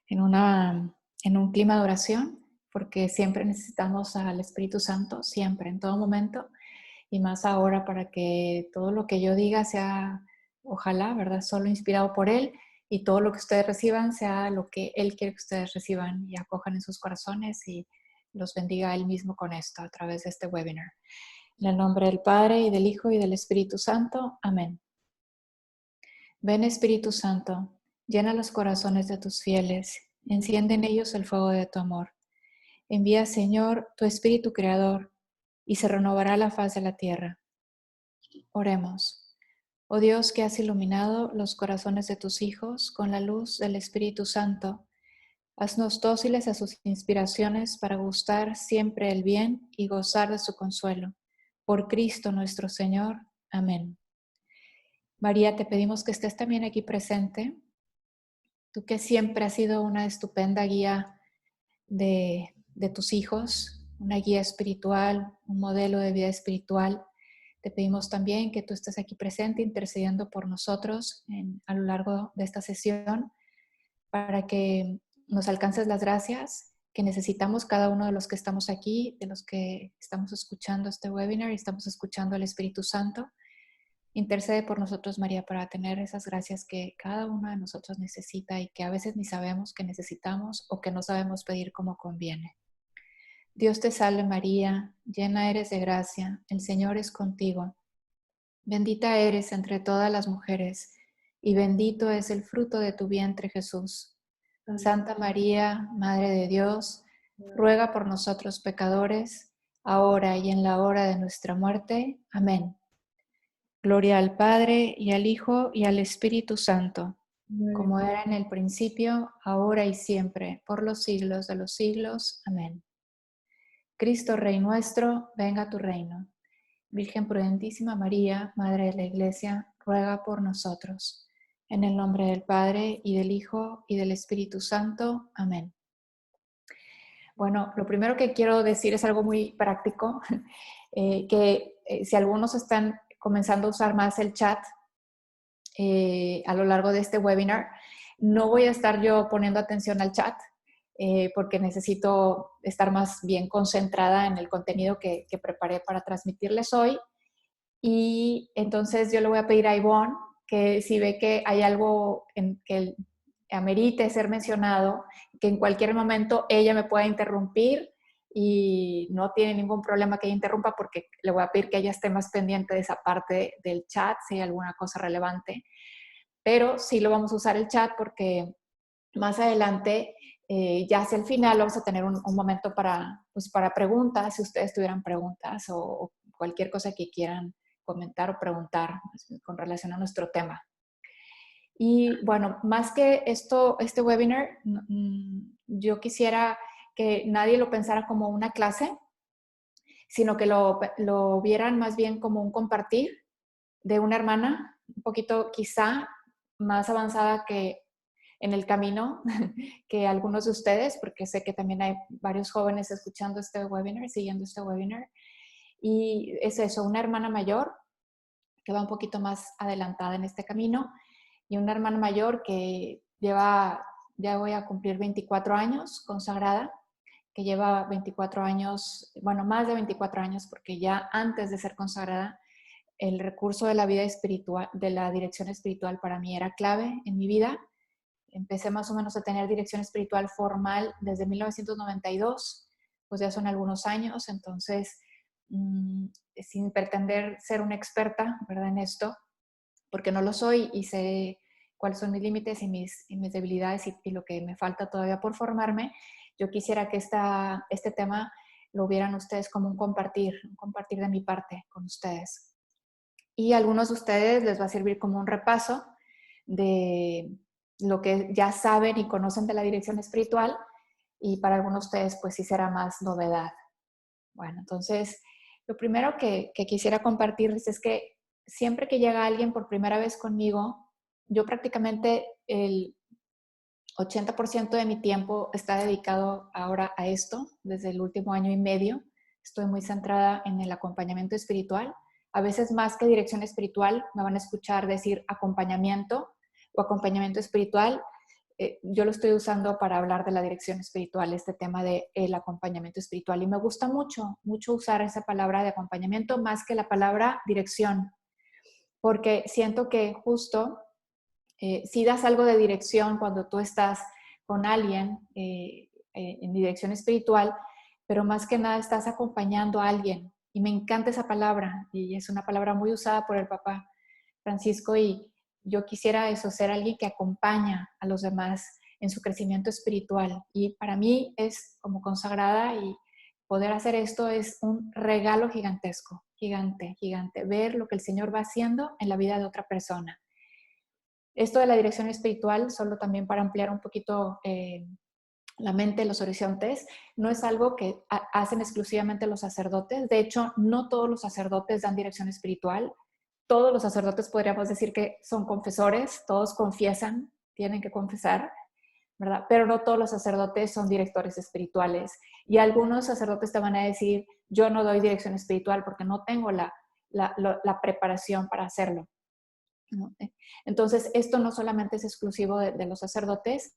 en un clima de oración, porque siempre necesitamos al Espíritu Santo, siempre, en todo momento, y más ahora para que todo lo que yo diga sea, ojalá, ¿verdad? Solo inspirado por Él, y todo lo que ustedes reciban sea lo que Él quiere que ustedes reciban y acojan en sus corazones y los bendiga Él mismo con esto a través de este webinar. En el nombre del Padre, y del Hijo, y del Espíritu Santo. Amén. Ven, Espíritu Santo, llena los corazones de tus fieles, enciende en ellos el fuego de tu amor. Envía, Señor, tu Espíritu Creador, y se renovará la faz de la tierra. Oremos. Oh Dios, que has iluminado los corazones de tus hijos con la luz del Espíritu Santo, haznos dóciles a sus inspiraciones para gustar siempre el bien y gozar de su consuelo. Por Cristo nuestro Señor. Amén. María, te pedimos que estés también aquí presente, tú que siempre has sido una estupenda guía de tus hijos, una guía espiritual, un modelo de vida espiritual. Te pedimos también que tú estés aquí presente intercediendo por nosotros a lo largo de esta sesión para que nos alcances las gracias que necesitamos cada uno de los que estamos aquí, de los que estamos escuchando este webinar y estamos escuchando al Espíritu Santo. Intercede por nosotros, María, para tener esas gracias que cada uno de nosotros necesita y que a veces ni sabemos que necesitamos o que no sabemos pedir como conviene. Dios te salve María, llena eres de gracia, el Señor es contigo. Bendita eres entre todas las mujeres y bendito es el fruto de tu vientre, Jesús. Santa María, Madre de Dios, ruega por nosotros pecadores, ahora y en la hora de nuestra muerte. Amén. Gloria al Padre, y al Hijo, y al Espíritu Santo, como era en el principio, ahora y siempre, por los siglos de los siglos. Amén. Cristo Rey nuestro, venga a tu reino. Virgen prudentísima María, Madre de la Iglesia, ruega por nosotros. En el nombre del Padre, y del Hijo, y del Espíritu Santo. Amén. Bueno, lo primero que quiero decir es algo muy práctico, si algunos están comenzando a usar más el chat a lo largo de este webinar, no voy a estar yo poniendo atención al chat porque necesito estar más bien concentrada en el contenido que preparé para transmitirles hoy. Y entonces yo le voy a pedir a Ivonne que si ve que hay algo que amerite ser mencionado, que en cualquier momento ella me pueda interrumpir y no tiene ningún problema que ella interrumpa porque le voy a pedir que ella esté más pendiente de esa parte del chat si hay alguna cosa relevante. Pero sí lo vamos a usar el chat porque más adelante, ya hacia el final, vamos a tener un momento pues para preguntas, si ustedes tuvieran preguntas o cualquier cosa que quieran comentar o preguntar con relación a nuestro tema. Y bueno, más que este webinar, yo quisiera que nadie lo pensara como una clase, sino que lo vieran más bien como un compartir de una hermana, un poquito quizá más avanzada que en el camino que algunos de ustedes, porque sé que también hay varios jóvenes escuchando este webinar, siguiendo este webinar. Y es eso, una hermana mayor que va un poquito más adelantada en este camino y una hermana mayor que ya voy a cumplir 24 años consagrada, que lleva 24 años, bueno, más de 24 años, porque ya antes de ser consagrada, el recurso de la vida espiritual, de la dirección espiritual para mí era clave en mi vida. Empecé más o menos a tener dirección espiritual formal desde 1992, pues ya son algunos años, entonces sin pretender ser una experta, ¿verdad? En esto, porque no lo soy y sé cuáles son mis límites y mis debilidades y lo que me falta todavía por formarme, yo quisiera que este tema lo vieran ustedes como un compartir de mi parte con ustedes. Y a algunos de ustedes les va a servir como un repaso de lo que ya saben y conocen de la dirección espiritual, y para algunos de ustedes pues sí será más novedad. Bueno, entonces lo primero que quisiera compartirles es que siempre que llega alguien por primera vez conmigo, yo prácticamente el 80% de mi tiempo está dedicado ahora a esto, desde el último año y medio. Estoy muy centrada en el acompañamiento espiritual. A veces más que dirección espiritual, me van a escuchar decir acompañamiento o acompañamiento espiritual, yo lo estoy usando para hablar de la dirección espiritual, este tema del acompañamiento espiritual. Y me gusta mucho, mucho usar esa palabra de acompañamiento más que la palabra dirección, porque siento que justo si das algo de dirección cuando tú estás con alguien en dirección espiritual, pero más que nada estás acompañando a alguien. Y me encanta esa palabra, y es una palabra muy usada por el Papa Francisco, y yo quisiera eso, ser alguien que acompaña a los demás en su crecimiento espiritual. Y para mí es como consagrada, y poder hacer esto es un regalo gigantesco, gigante, gigante, ver lo que el Señor va haciendo en la vida de otra persona. Esto de la dirección espiritual, solo también para ampliar un poquito la mente, los horizontes, no es algo que hacen exclusivamente los sacerdotes. De hecho, no todos los sacerdotes dan dirección espiritual. Todos los sacerdotes podríamos decir que son confesores, todos confiesan, tienen que confesar, ¿verdad? Pero no todos los sacerdotes son directores espirituales. Y algunos sacerdotes te van a decir, yo no doy dirección espiritual porque no tengo la preparación para hacerlo, ¿no? Entonces, esto no solamente es exclusivo de los sacerdotes,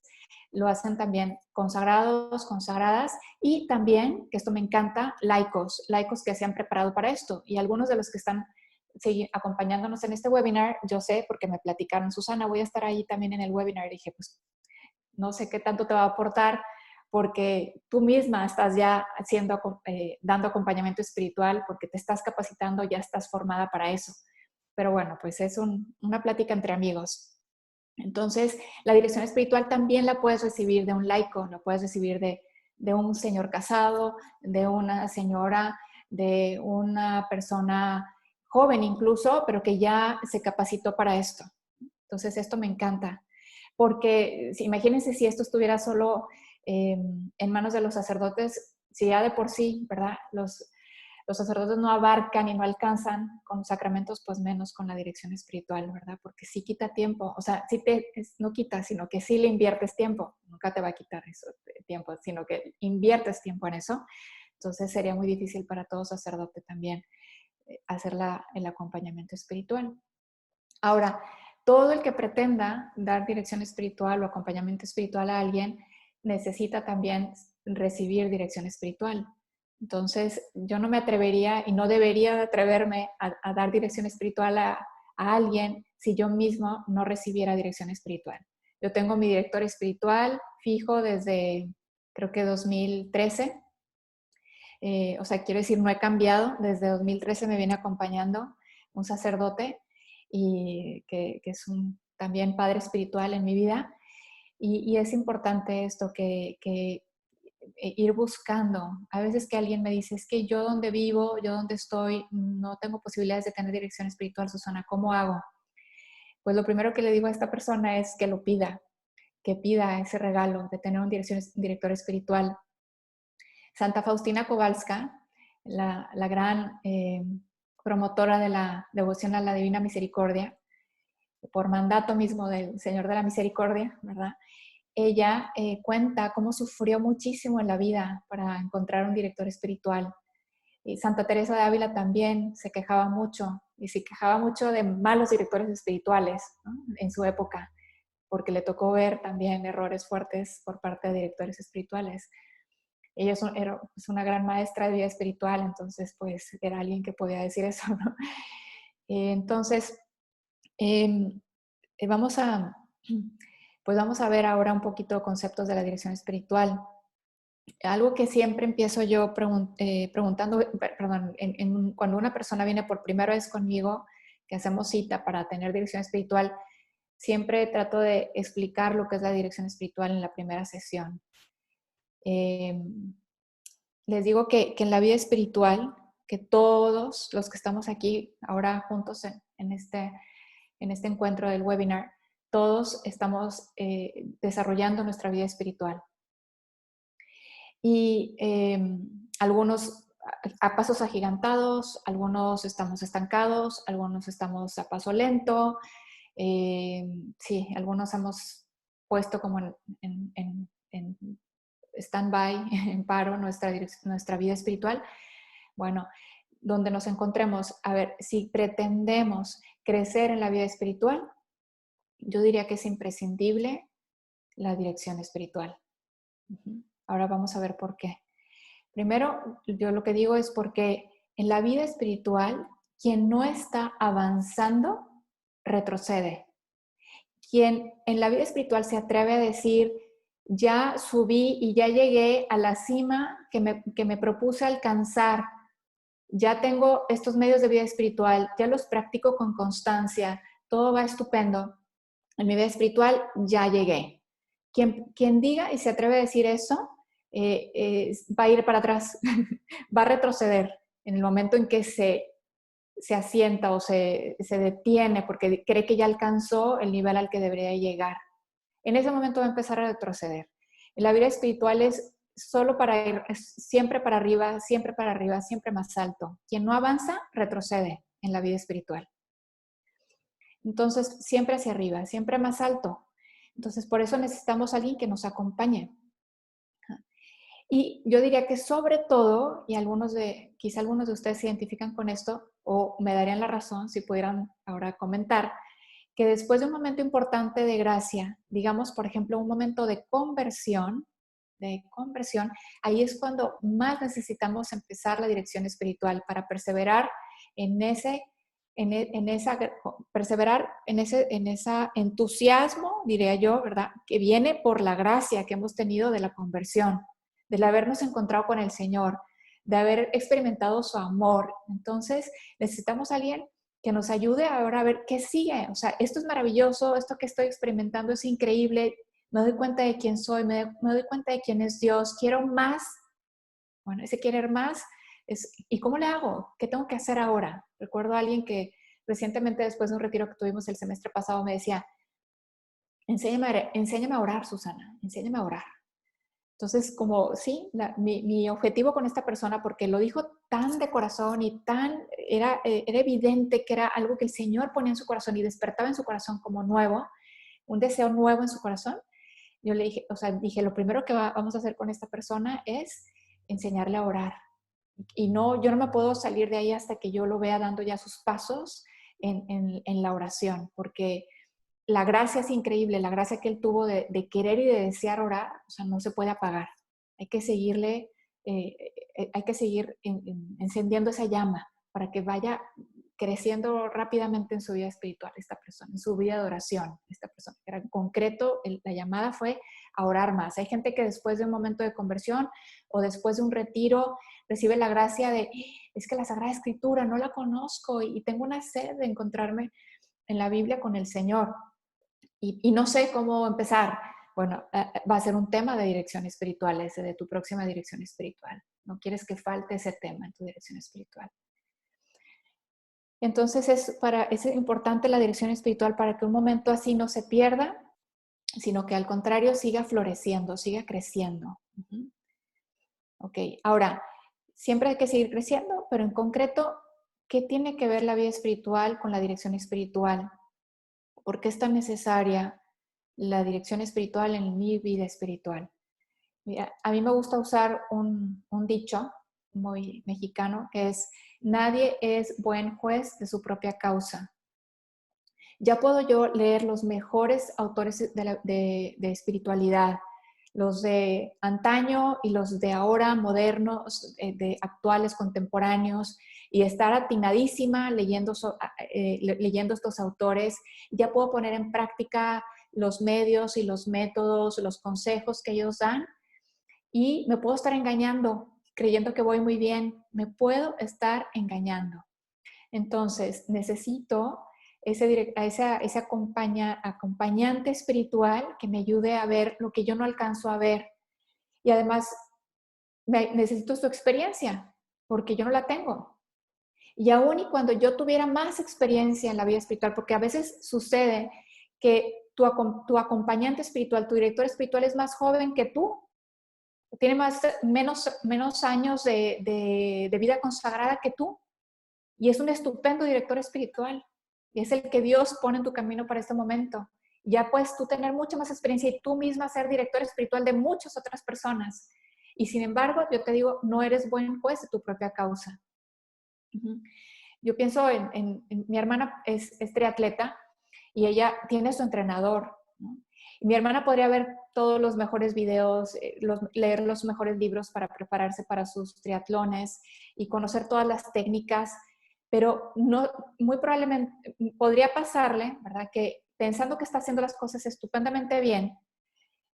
lo hacen también consagrados, consagradas, y también, que esto me encanta, laicos que se han preparado para esto. Y algunos de los que están acompañándonos en este webinar, yo sé, porque me platicaron, Susana, voy a estar ahí también en el webinar. Y dije, pues, no sé qué tanto te va a aportar, porque tú misma estás ya dando acompañamiento espiritual, porque te estás capacitando, ya estás formada para eso. Pero bueno, pues es una plática entre amigos. Entonces, la dirección espiritual también la puedes recibir de un laico, la puedes recibir de un señor casado, de una señora, de una persona joven incluso, pero que ya se capacitó para esto. Entonces, esto me encanta, porque imagínense si esto estuviera solo en manos de los sacerdotes, si ya de por sí, ¿verdad? Los sacerdotes no abarcan y no alcanzan con los sacramentos, pues menos con la dirección espiritual, ¿verdad? Porque sí quita tiempo, o sea, no quita, sino que sí le inviertes tiempo, nunca te va a quitar eso, tiempo, sino que inviertes tiempo en eso. Entonces sería muy difícil para todo sacerdote también hacer el acompañamiento espiritual. Ahora, todo el que pretenda dar dirección espiritual o acompañamiento espiritual a alguien necesita también recibir dirección espiritual. Entonces, yo no me atrevería y no debería atreverme a dar dirección espiritual a alguien si yo mismo no recibiera dirección espiritual. Yo tengo mi director espiritual fijo desde, creo que 2013. O sea, quiero decir, no he cambiado. Desde 2013 me viene acompañando un sacerdote y que es también padre espiritual en mi vida. Y es importante esto, que ir buscando. A veces que alguien me dice, es que yo donde vivo, yo donde estoy, no tengo posibilidades de tener dirección espiritual, Susana, ¿cómo hago? Pues lo primero que le digo a esta persona es que lo pida, que pida ese regalo de tener un director espiritual. Santa Faustina Kowalska, la gran promotora de la devoción a la Divina Misericordia, por mandato mismo del Señor de la Misericordia, ¿verdad? Ella cuenta cómo sufrió muchísimo en la vida para encontrar un director espiritual. Y Santa Teresa de Ávila también se quejaba mucho, y se quejaba mucho de malos directores espirituales, ¿no? En su época, porque le tocó ver también errores fuertes por parte de directores espirituales. Ella era pues, una gran maestra de vida espiritual, entonces pues era alguien que podía decir eso, ¿no? Entonces, eh, vamos a, pues vamos a ver ahora un poquito conceptos de la dirección espiritual. Algo que siempre empiezo yo preguntando, perdón, cuando una persona viene por primera vez conmigo, que hacemos cita para tener dirección espiritual, siempre trato de explicar lo que es la dirección espiritual en la primera sesión. Les digo que en la vida espiritual, que todos los que estamos aquí ahora juntos en este encuentro del webinar, todos estamos desarrollando nuestra vida espiritual. Y algunos a pasos agigantados, algunos estamos estancados, algunos estamos a paso lento. Sí, algunos hemos puesto como en stand-by, en paro, nuestra vida espiritual. Bueno, donde nos encontremos, a ver, si pretendemos crecer en la vida espiritual, yo diría que es imprescindible la dirección espiritual. Ahora vamos a ver por qué. Primero, yo lo que digo es porque en la vida espiritual, quien no está avanzando, retrocede. Quien en la vida espiritual se atreve a decir, ya subí y ya llegué a la cima que me propuse alcanzar, ya tengo estos medios de vida espiritual, ya los practico con constancia, todo va estupendo, en mi vida espiritual ya llegué. Quien diga y se atreve a decir eso, va a ir para atrás, va a retroceder en el momento en que se asienta o se detiene porque cree que ya alcanzó el nivel al que debería llegar. En ese momento va a empezar a retroceder. En la vida espiritual es solo para ir, es siempre para arriba, siempre más alto. Quien no avanza, retrocede en la vida espiritual. Entonces, siempre hacia arriba, siempre más alto. Entonces, por eso necesitamos a alguien que nos acompañe. Y yo diría que sobre todo, y quizá algunos de ustedes se identifican con esto, o me darían la razón si pudieran ahora comentar, que después de un momento importante de gracia, digamos, por ejemplo, un momento de conversión, ahí es cuando más necesitamos empezar la dirección espiritual para perseverar en ese entusiasmo, diría yo, ¿verdad? Que viene por la gracia que hemos tenido de la conversión, del habernos encontrado con el Señor, de haber experimentado su amor. Entonces, necesitamos a alguien que nos ayude ahora a ver qué sigue. O sea, esto es maravilloso, esto que estoy experimentando es increíble, me doy cuenta de quién soy, me doy cuenta de quién es Dios, quiero más. Bueno, ese querer más es, ¿y cómo le hago? ¿Qué tengo que hacer ahora? Recuerdo a alguien que recientemente, después de un retiro que tuvimos el semestre pasado, me decía, enséñame a orar, Susana, enséñame a orar. Entonces, como sí, mi objetivo con esta persona, porque lo dijo tan de corazón y era evidente que era algo que el Señor ponía en su corazón y despertaba en su corazón como nuevo, un deseo nuevo en su corazón. Yo le dije, o sea, dije, lo primero que vamos a hacer con esta persona es enseñarle a orar. Y no, yo no me puedo salir de ahí hasta que yo lo vea dando ya sus pasos en la oración, porque la gracia es increíble, la gracia que él tuvo de querer y de desear orar, o sea, no se puede apagar. Hay que seguirle, hay que seguir encendiendo esa llama para que vaya creciendo rápidamente en su vida espiritual esta persona, en su vida de oración esta persona. Era en concreto, la llamada fue a orar más. Hay gente que después de un momento de conversión o después de un retiro recibe la gracia de, es que la Sagrada Escritura no la conozco y tengo una sed de encontrarme en la Biblia con el Señor. Y no sé cómo empezar. Bueno, va a ser un tema de dirección espiritual, ese de tu próxima dirección espiritual. No quieres que falte ese tema en tu dirección espiritual. Entonces es importante la dirección espiritual para que un momento así no se pierda, sino que al contrario siga floreciendo, siga creciendo. Ok, ahora, siempre hay que seguir creciendo, pero en concreto, ¿qué tiene que ver la vida espiritual con la dirección espiritual? ¿Por qué es tan necesaria la dirección espiritual en mi vida espiritual? Mira, a mí me gusta usar un dicho muy mexicano que es, nadie es buen juez de su propia causa. Ya puedo yo leer los mejores autores de espiritualidad, los de antaño y los de ahora, modernos, de actuales, contemporáneos, y estar atinadísima leyendo estos autores. Ya puedo poner en práctica los medios y los métodos, los consejos que ellos dan, y me puedo estar engañando, creyendo que voy muy bien. Me puedo estar engañando. Entonces, necesito ese acompañante espiritual que me ayude a ver lo que yo no alcanzo a ver. Y además, necesito su experiencia, porque yo no la tengo. Y aún y cuando yo tuviera más experiencia en la vida espiritual, porque a veces sucede que tu acompañante espiritual, tu director espiritual es más joven que tú, tiene menos años de vida consagrada que tú, y es un estupendo director espiritual. Y es el que Dios pone en tu camino para este momento. Ya puedes tú tener mucha más experiencia y tú misma ser director espiritual de muchas otras personas. Y sin embargo, yo te digo, no eres buen juez de tu propia causa. Yo pienso en mi hermana es triatleta y ella tiene su entrenador, ¿no? Y mi hermana podría ver todos los mejores videos, leer los mejores libros para prepararse para sus triatlones y conocer todas las técnicas, pero no, muy probablemente podría pasarle, ¿verdad? Que pensando que está haciendo las cosas estupendamente bien,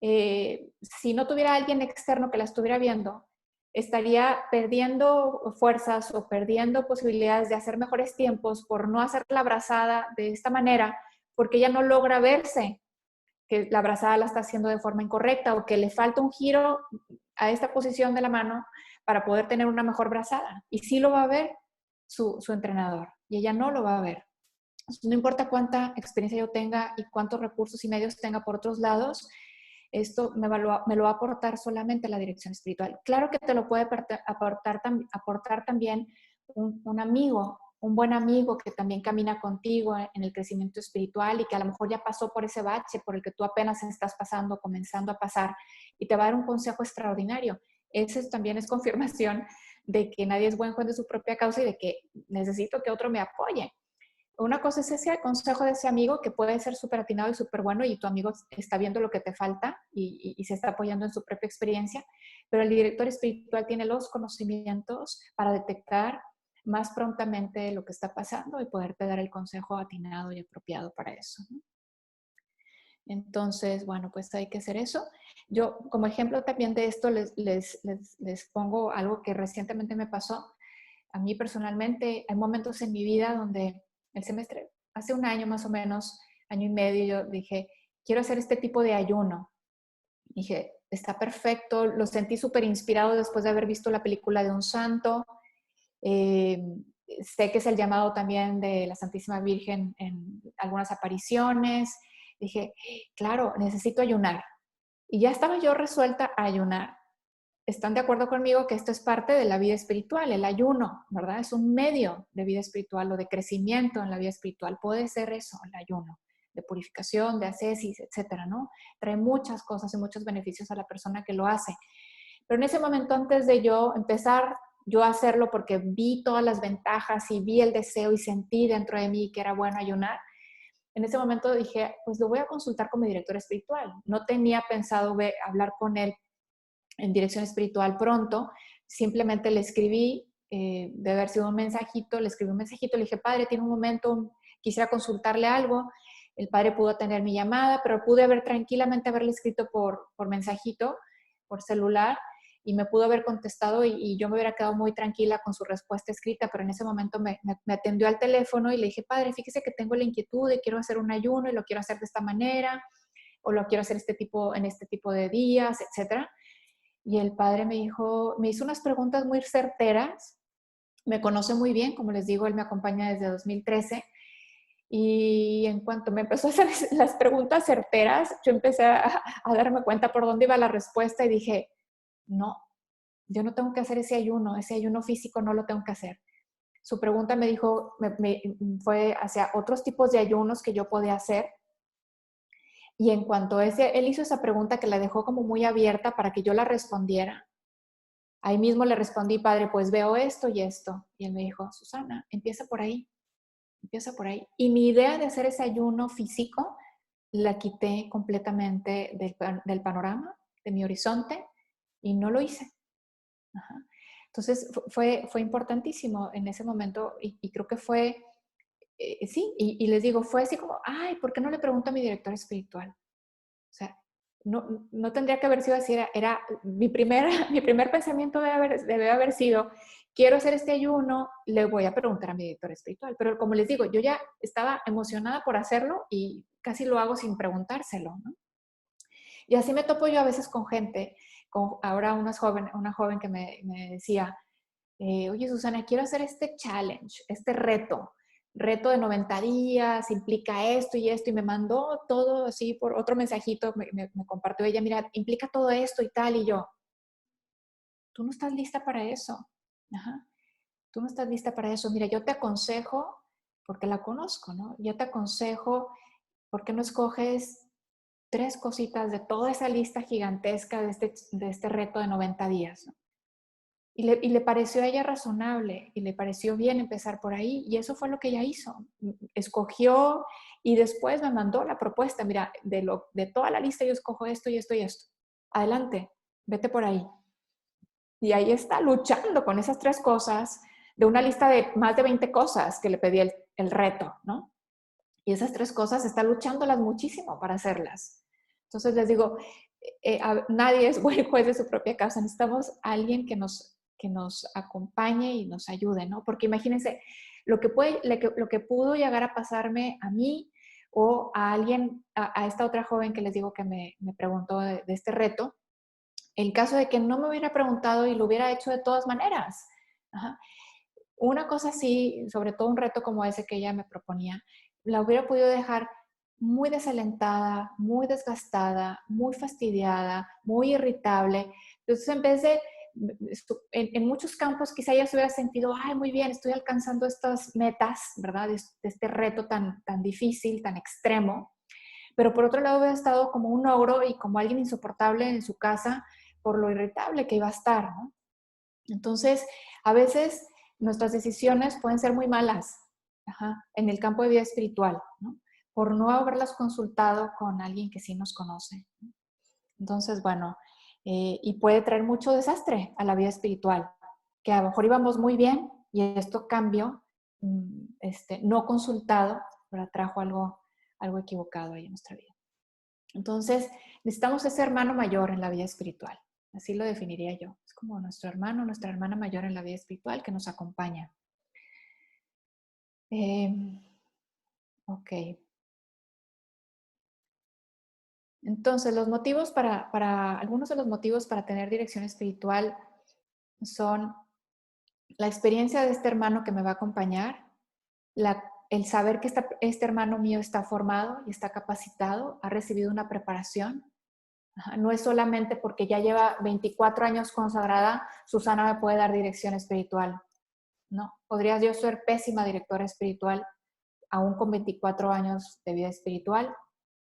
si no tuviera alguien externo que la estuviera viendo, estaría perdiendo fuerzas o perdiendo posibilidades de hacer mejores tiempos por no hacer la brazada de esta manera, porque ella no logra verse que la brazada la está haciendo de forma incorrecta o que le falta un giro a esta posición de la mano para poder tener una mejor brazada. Y sí lo va a ver su entrenador y ella no lo va a ver. No importa cuánta experiencia yo tenga y cuántos recursos y medios tenga por otros lados, esto me lo va a aportar solamente la dirección espiritual. Claro que te lo puede aportar también un amigo, un buen amigo que también camina contigo en el crecimiento espiritual y que a lo mejor ya pasó por ese bache por el que tú apenas estás pasando, comenzando a pasar, y te va a dar un consejo extraordinario. Ese también es confirmación de que nadie es buen juez de su propia causa y de que necesito que otro me apoye. Una cosa es ese consejo de ese amigo que puede ser súper atinado y súper bueno y tu amigo está viendo lo que te falta y se está apoyando en su propia experiencia, pero el director espiritual tiene los conocimientos para detectar más prontamente lo que está pasando y poderte dar el consejo atinado y apropiado para eso, ¿no? Entonces, bueno, pues hay que hacer eso. Yo, como ejemplo también de esto, les pongo algo que recientemente me pasó. A mí personalmente, hay momentos en mi vida donde el semestre, hace un año más o menos, año y medio, yo dije, quiero hacer este tipo de ayuno. Dije, está perfecto, lo sentí súper inspirado después de haber visto la película de un santo. Eh, Sé que es el llamado también de la Santísima Virgen en algunas apariciones. Dije, claro, necesito ayunar. Y ya estaba yo resuelta a ayunar. ¿Están de acuerdo conmigo que esto es parte de la vida espiritual, el ayuno, ¿verdad? Es un medio de vida espiritual o de crecimiento en la vida espiritual. Puede ser eso, el ayuno, de purificación, de ascesis, etcétera, ¿no? Trae muchas cosas y muchos beneficios a la persona que lo hace. Pero en ese momento, antes de yo empezar yo a hacerlo porque vi todas las ventajas y vi el deseo y sentí dentro de mí que era bueno ayunar, en ese momento dije, pues lo voy a consultar con mi director espiritual. No tenía pensado hablar con él en dirección espiritual pronto, simplemente le escribí, de haber sido un mensajito, le escribí un mensajito, le dije, padre, tiene un momento, quisiera consultarle algo. El padre pudo tener mi llamada, pero pude tranquilamente haberle escrito por mensajito, por celular, y me pudo haber contestado y yo me hubiera quedado muy tranquila con su respuesta escrita, pero en ese momento me atendió al teléfono y le dije, padre, fíjese que tengo la inquietud de quiero hacer un ayuno y lo quiero hacer de esta manera, o lo quiero hacer en este tipo de días, etcétera. Y el padre me dijo, me hizo unas preguntas muy certeras, me conoce muy bien, como les digo, él me acompaña desde 2013, y en cuanto me empezó a hacer las preguntas certeras, yo empecé a darme cuenta por dónde iba la respuesta y dije, no, yo no tengo que hacer ese ayuno físico no lo tengo que hacer. Su pregunta me dijo, fue hacia otros tipos de ayunos que yo podía hacer. Y en cuanto él hizo esa pregunta que la dejó como muy abierta para que yo la respondiera, ahí mismo le respondí, padre, pues veo esto y esto. Y él me dijo, Susana, empieza por ahí, empieza por ahí. Y mi idea de hacer ese ayuno físico la quité completamente del panorama, de mi horizonte, y no lo hice. Ajá. Entonces fue importantísimo en ese momento y creo que fue, sí, y les digo, fue así como, ay, ¿por qué no le pregunto a mi director espiritual? O sea, no tendría que haber sido así, era mi primer pensamiento debe haber sido, quiero hacer este ayuno, le voy a preguntar a mi director espiritual. Pero como les digo, yo ya estaba emocionada por hacerlo y casi lo hago sin preguntárselo, ¿no? Y así me topo yo a veces con gente, ahora una joven que me decía, oye Susana, quiero hacer este challenge, este reto de 90 días, implica esto y esto, y me mandó todo así por otro mensajito, me compartió ella, mira, implica todo esto y tal, y yo, tú no estás lista para eso. Ajá. Tú no estás lista para eso. Mira, yo te aconsejo, porque la conozco, ¿no? Yo te aconsejo, ¿por qué no escoges 3 cositas de toda esa lista gigantesca de este reto de 90 días, ¿no? Y le pareció a ella razonable y le pareció bien empezar por ahí y eso fue lo que ella hizo. Escogió Y después me mandó la propuesta, mira, de toda la lista yo escojo esto y esto y esto. Adelante, vete por ahí. Y ahí está luchando con esas 3 cosas de una lista de más de 20 cosas que le pedí el reto, ¿no? Y esas 3 cosas está luchándolas muchísimo para hacerlas. Entonces les digo, nadie es buen juez de su propia causa. Necesitamos a alguien que nos acompañe y nos ayude, ¿no? Porque imagínense, lo que pudo llegar a pasarme a mí o a alguien, a esta otra joven que les digo que me preguntó de este reto, en caso de que no me hubiera preguntado y lo hubiera hecho de todas maneras. Ajá. Una cosa así, sobre todo un reto como ese que ella me proponía, la hubiera podido dejar muy desalentada, muy desgastada, muy fastidiada, muy irritable. Entonces, en vez de, en muchos campos, quizá ella se hubiera sentido, ay, muy bien, estoy alcanzando estas metas, ¿verdad? De este reto tan difícil, tan extremo. Pero por otro lado, hubiera estado como un ogro y como alguien insoportable en su casa por lo irritable que iba a estar, ¿no? Entonces, a veces nuestras decisiones pueden ser muy malas, ajá, en el campo de vida espiritual, ¿no? Por no haberlas consultado con alguien que sí nos conoce, ¿no? Entonces, bueno, y puede traer mucho desastre a la vida espiritual, que a lo mejor íbamos muy bien y esto cambió, no consultado, pero trajo algo equivocado ahí en nuestra vida. Entonces, necesitamos ese hermano mayor en la vida espiritual. Así lo definiría yo. Es como nuestro hermano, nuestra hermana mayor en la vida espiritual que nos acompaña. Ok. Entonces, los motivos algunos de los motivos para tener dirección espiritual son la experiencia de este hermano que me va a acompañar, el saber que este hermano mío está formado y está capacitado, ha recibido una preparación. Ajá, no es solamente porque ya lleva 24 años consagrada, Susana me puede dar dirección espiritual. No, podría yo ser pésima directora espiritual, aún con 24 años de vida espiritual,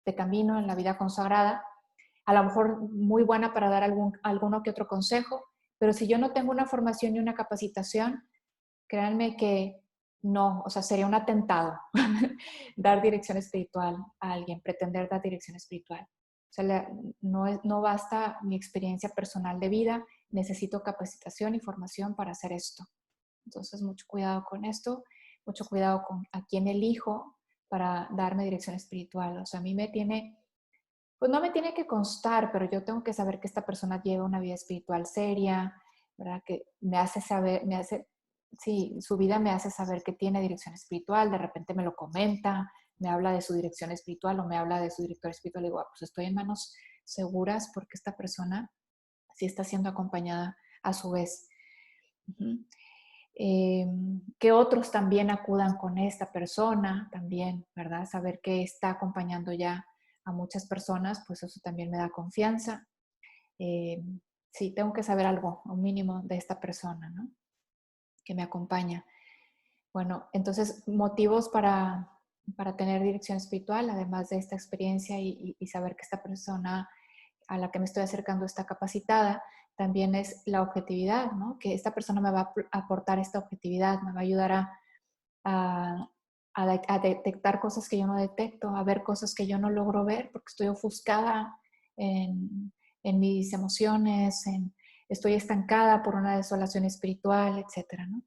de camino en la vida consagrada. A lo mejor muy buena para dar alguno que otro consejo, pero si yo no tengo una formación y una capacitación, créanme que no, o sea, sería un atentado dar dirección espiritual a alguien, pretender dar dirección espiritual. O sea, no basta mi experiencia personal de vida, necesito capacitación y formación para hacer esto. Entonces, mucho cuidado con esto, mucho cuidado con a quién elijo para darme dirección espiritual. O sea, a mí pues no me tiene que constar, pero yo tengo que saber que esta persona lleva una vida espiritual seria, ¿verdad? Que me hace saber, sí, su vida me hace saber que tiene dirección espiritual, de repente me lo comenta, me habla de su dirección espiritual o me habla de su director espiritual y digo, pues estoy en manos seguras porque esta persona sí está siendo acompañada a su vez. Uh-huh. Que otros también acudan con esta persona, también, ¿verdad? Saber que está acompañando ya a muchas personas, pues eso también me da confianza. Eh, sí, tengo que saber algo, un mínimo de esta persona, ¿no? Que me acompaña. Bueno, entonces motivos para tener dirección espiritual, además de esta experiencia y saber que esta persona a la que me estoy acercando está capacitada, también es la objetividad, ¿no? Que esta persona me va a aportar esta objetividad, me va a ayudar a, a detectar cosas que yo no detecto, a ver cosas que yo no logro ver porque estoy ofuscada en mis emociones, estoy estancada por una desolación espiritual, etcétera, ¿no?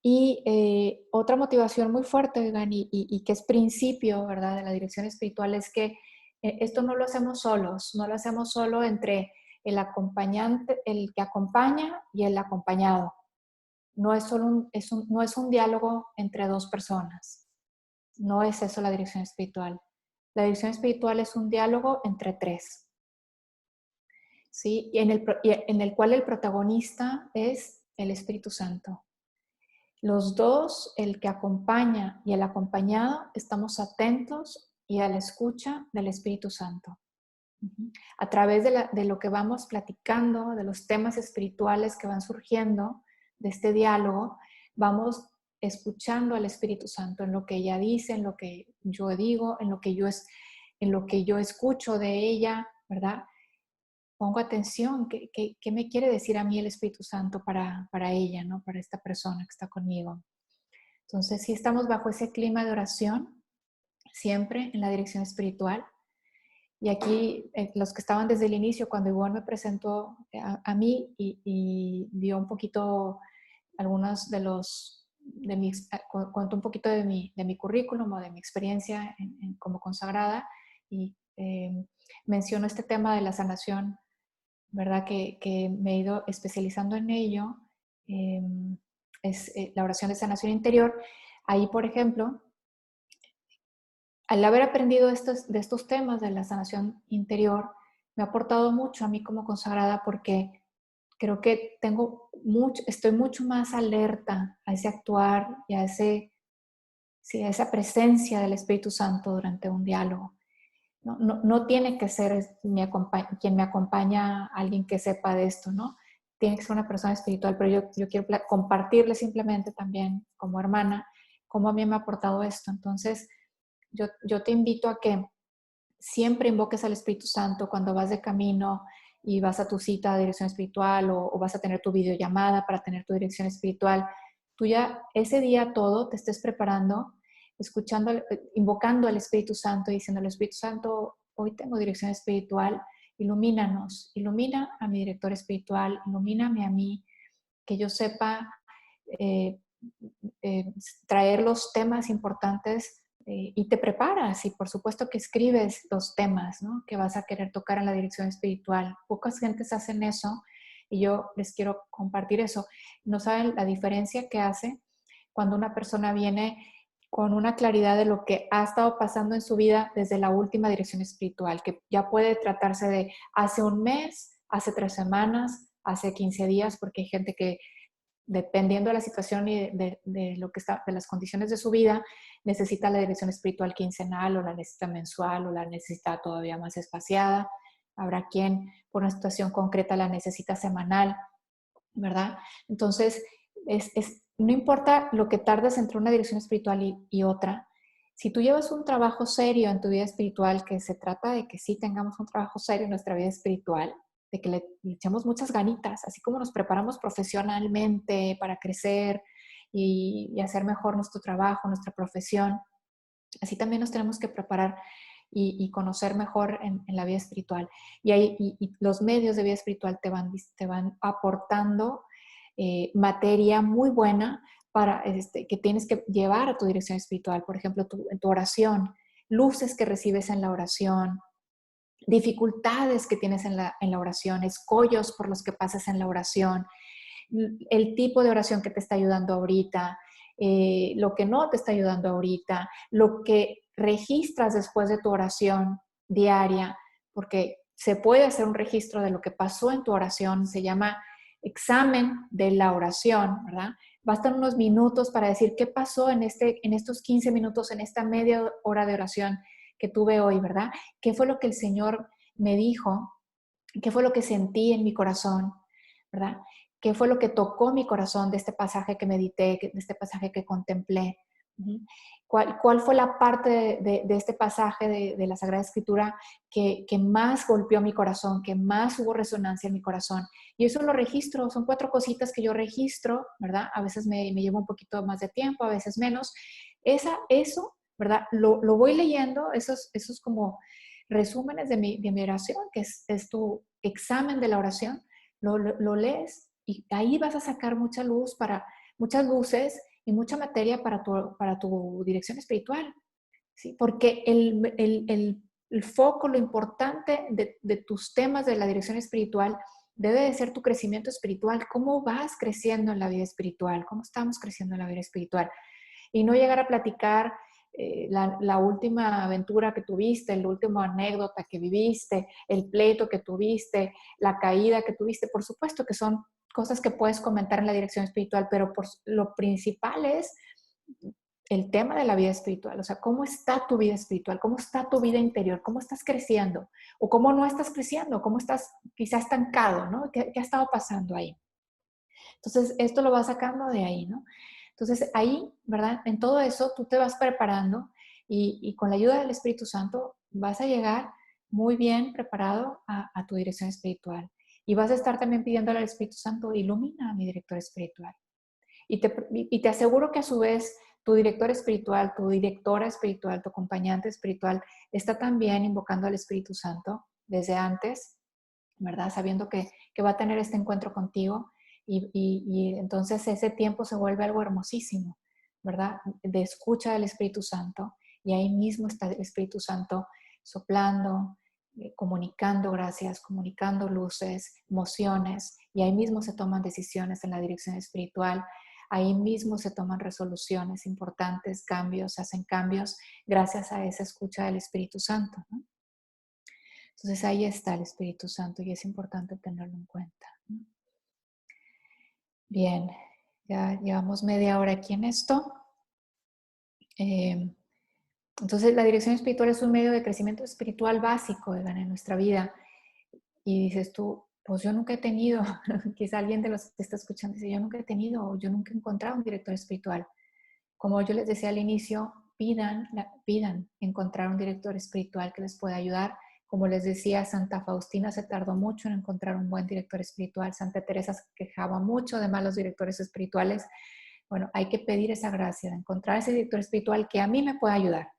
Y otra motivación muy fuerte, oigan, y que es principio, ¿verdad?, de la dirección espiritual es que esto no lo hacemos solos, no lo hacemos solo entre el acompañante, el que acompaña y el acompañado. No es solo no es un diálogo entre dos personas. No es eso la dirección espiritual. La dirección espiritual es un diálogo entre tres, ¿sí? En el cual el protagonista es el Espíritu Santo. Los dos, el que acompaña y el acompañado, estamos atentos y a la escucha del Espíritu Santo. A través de lo que vamos platicando, de los temas espirituales que van surgiendo, de este diálogo, vamos escuchando al Espíritu Santo en lo que ella dice, en lo que yo digo, en lo que yo escucho de ella, ¿verdad? Pongo atención, ¿qué me quiere decir a mí el Espíritu Santo para ella, ¿no? Para esta persona que está conmigo. Entonces, si estamos bajo ese clima de oración, siempre en la dirección espiritual. Y aquí, los que estaban desde el inicio, cuando Ivonne me presentó a mí y dio un poquito, algunos de los, de mis, contó un poquito de mi currículum o de mi experiencia como consagrada y mencionó este tema de la sanación, ¿verdad? Que me he ido especializando en ello. eh, es la oración de sanación interior. Ahí, por ejemplo, al haber aprendido de estos temas de la sanación interior, me ha aportado mucho a mí como consagrada porque creo que estoy mucho más alerta a ese actuar y a, sí, a esa presencia del Espíritu Santo durante un diálogo. No tiene que ser quien me acompaña alguien que sepa de esto, ¿no? Tiene que ser una persona espiritual, pero yo quiero compartirle simplemente también como hermana cómo a mí me ha aportado esto. Entonces, yo te invito a que siempre invoques al Espíritu Santo cuando vas de camino y vas a tu cita de dirección espiritual o vas a tener tu videollamada para tener tu dirección espiritual. Tú ya ese día todo te estés preparando, escuchando, invocando al Espíritu Santo y diciendo al Espíritu Santo, hoy tengo dirección espiritual, ilumínanos, ilumina a mi director espiritual, ilumíname a mí, que yo sepa eh, traer los temas importantes y te preparas y por supuesto que escribes los temas, ¿no?, que vas a querer tocar en la dirección espiritual. Pocas gentes hacen eso y yo les quiero compartir eso. No saben la diferencia que hace cuando una persona viene con una claridad de lo que ha estado pasando en su vida desde la última dirección espiritual, que ya puede tratarse de hace un mes, hace 3 semanas, hace 15 días, porque hay gente que dependiendo de la situación y de lo que está, de las condiciones de su vida, necesita la dirección espiritual quincenal o la necesita mensual o la necesita todavía más espaciada. Habrá quien por una situación concreta la necesita semanal, ¿verdad? Entonces, no importa lo que tardes entre una dirección espiritual y otra, si tú llevas un trabajo serio en tu vida espiritual, que se trata de que sí tengamos un trabajo serio en nuestra vida espiritual, de que le echemos muchas ganitas, así como nos preparamos profesionalmente para crecer y hacer mejor nuestro trabajo, nuestra profesión, así también nos tenemos que preparar y conocer mejor en la vida espiritual. Y los medios de vida espiritual te van aportando materia muy buena para, que tienes que llevar a tu dirección espiritual. Por ejemplo, en tu oración, luces que recibes en la oración, dificultades que tienes en la oración, escollos por los que pasas en la oración, el tipo de oración que te está ayudando ahorita, lo que no te está ayudando ahorita, lo que registras después de tu oración diaria, porque se puede hacer un registro de lo que pasó en tu oración, se llama examen de la oración, ¿verdad? Bastan unos minutos para decir qué pasó en estos 15 minutos, en esta media hora de oración que tuve hoy, ¿verdad? ¿Qué fue lo que el Señor me dijo? ¿Qué fue lo que sentí en mi corazón? ¿Verdad? ¿Qué fue lo que tocó mi corazón de este pasaje que medité, de este pasaje que contemplé? ¿Cuál fue la parte de este pasaje de la Sagrada Escritura que más golpeó mi corazón, que más hubo resonancia en mi corazón? Y eso lo registro, son 4 cositas que yo registro, ¿verdad? A veces me lleva un poquito más de tiempo, a veces menos. Eso, ¿verdad? Lo voy leyendo, esos como resúmenes de mi oración, que es tu examen de la oración, lo lees y ahí vas a sacar muchas luces y mucha materia para tu dirección espiritual, ¿sí? Porque el foco, lo importante de tus temas de la dirección espiritual debe de ser tu crecimiento espiritual. ¿Cómo vas creciendo en la vida espiritual? ¿Cómo estamos creciendo en la vida espiritual? Y no llegar a platicar la última aventura que tuviste, la última anécdota que viviste, el pleito que tuviste, la caída que tuviste. Por supuesto que son cosas que puedes comentar en la dirección espiritual, pero lo principal es el tema de la vida espiritual. O sea, ¿cómo está tu vida espiritual? ¿Cómo está tu vida interior? ¿Cómo estás creciendo? ¿O cómo no estás creciendo? ¿Cómo estás quizás estancado? ¿No? ¿Qué ha estado pasando ahí? Entonces, esto lo vas sacando de ahí, ¿no? Entonces, ahí, ¿verdad? En todo eso, tú te vas preparando y con la ayuda del Espíritu Santo vas a llegar muy bien preparado a tu dirección espiritual. Y vas a estar también pidiéndole al Espíritu Santo, ilumina a mi director espiritual. Y te aseguro que a su vez tu director espiritual, tu directora espiritual, tu acompañante espiritual está también invocando al Espíritu Santo desde antes, ¿verdad? Sabiendo que va a tener este encuentro contigo y entonces ese tiempo se vuelve algo hermosísimo, ¿verdad? De escucha del Espíritu Santo y ahí mismo está el Espíritu Santo soplando, comunicando gracias, comunicando luces, emociones y ahí mismo se toman decisiones en la dirección espiritual. Ahí mismo se toman resoluciones importantes, cambios, se hacen cambios gracias a esa escucha del Espíritu Santo, ¿no? Entonces ahí está el Espíritu Santo y es importante tenerlo en cuenta, ¿no? Bien, ya llevamos media hora aquí en esto. Eh, entonces la dirección espiritual es un medio de crecimiento espiritual básico, Evan, en nuestra vida. Y dices tú, pues yo nunca he tenido, quizá alguien de los que te está escuchando dice, yo nunca he tenido, o yo nunca he encontrado un director espiritual. Como yo les decía al inicio, pidan encontrar un director espiritual que les pueda ayudar. Como les decía, Santa Faustina se tardó mucho en encontrar un buen director espiritual. Santa Teresa se quejaba mucho de malos directores espirituales. Bueno, hay que pedir esa gracia de encontrar ese director espiritual que a mí me pueda ayudar,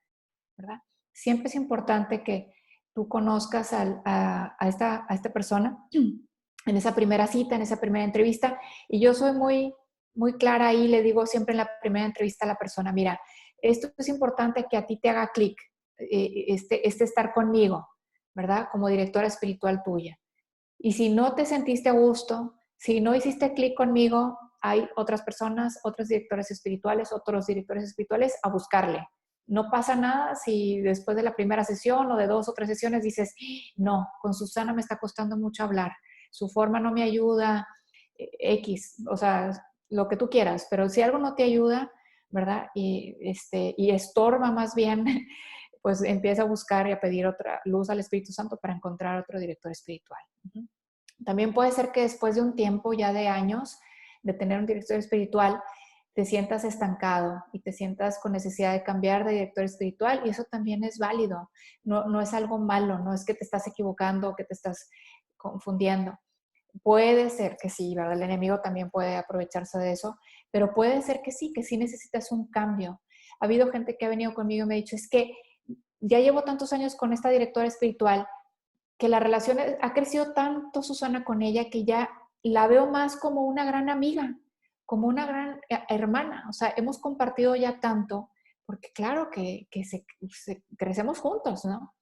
¿verdad? Siempre es importante que tú conozcas a esta persona en esa primera cita, en esa primera entrevista. Y yo soy muy clara ahí, le digo siempre en la primera entrevista a la persona, mira, esto es importante que a ti te haga clic, este estar conmigo, ¿verdad? Como directora espiritual tuya. Y si no te sentiste a gusto, si no hiciste clic conmigo, hay otras personas, otros directores espirituales, otros directores espirituales a buscarle. No pasa nada si después de la primera sesión o de 2 o 3 sesiones dices, no, con Susana me está costando mucho hablar, su forma no me ayuda, X, o sea, lo que tú quieras, pero si algo no te ayuda, ¿verdad? Y estorba más bien, pues empieza a buscar y a pedir otra luz al Espíritu Santo para encontrar otro director espiritual. También puede ser que después de un tiempo ya de años de tener un director espiritual, te sientas estancado y te sientas con necesidad de cambiar de director espiritual y eso también es válido. No es algo malo, no es que te estás equivocando o que te estás confundiendo. Puede ser que sí, ¿verdad? El enemigo también puede aprovecharse de eso, pero puede ser que sí necesitas un cambio. Ha habido gente que ha venido conmigo y me ha dicho, es que ya llevo tantos años con esta directora espiritual que la relación ha crecido tanto, Susana, con ella, que ya la veo más como una gran amiga, como una gran hermana. O sea, hemos compartido ya tanto, porque claro que crecemos juntos, ¿no?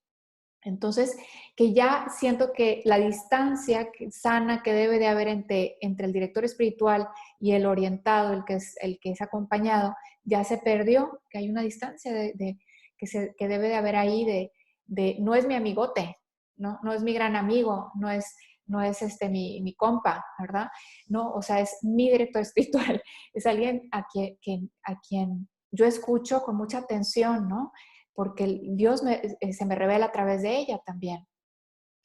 Entonces, que ya siento que la distancia sana que debe de haber entre el director espiritual y el orientado, el que es acompañado, ya se perdió, que hay una distancia que debe de haber ahí no es mi amigote, no es mi gran amigo, no es mi compa, ¿verdad? No, o sea, es mi director espiritual, es alguien a quien yo escucho con mucha atención, ¿no? Porque Dios se me revela a través de ella también.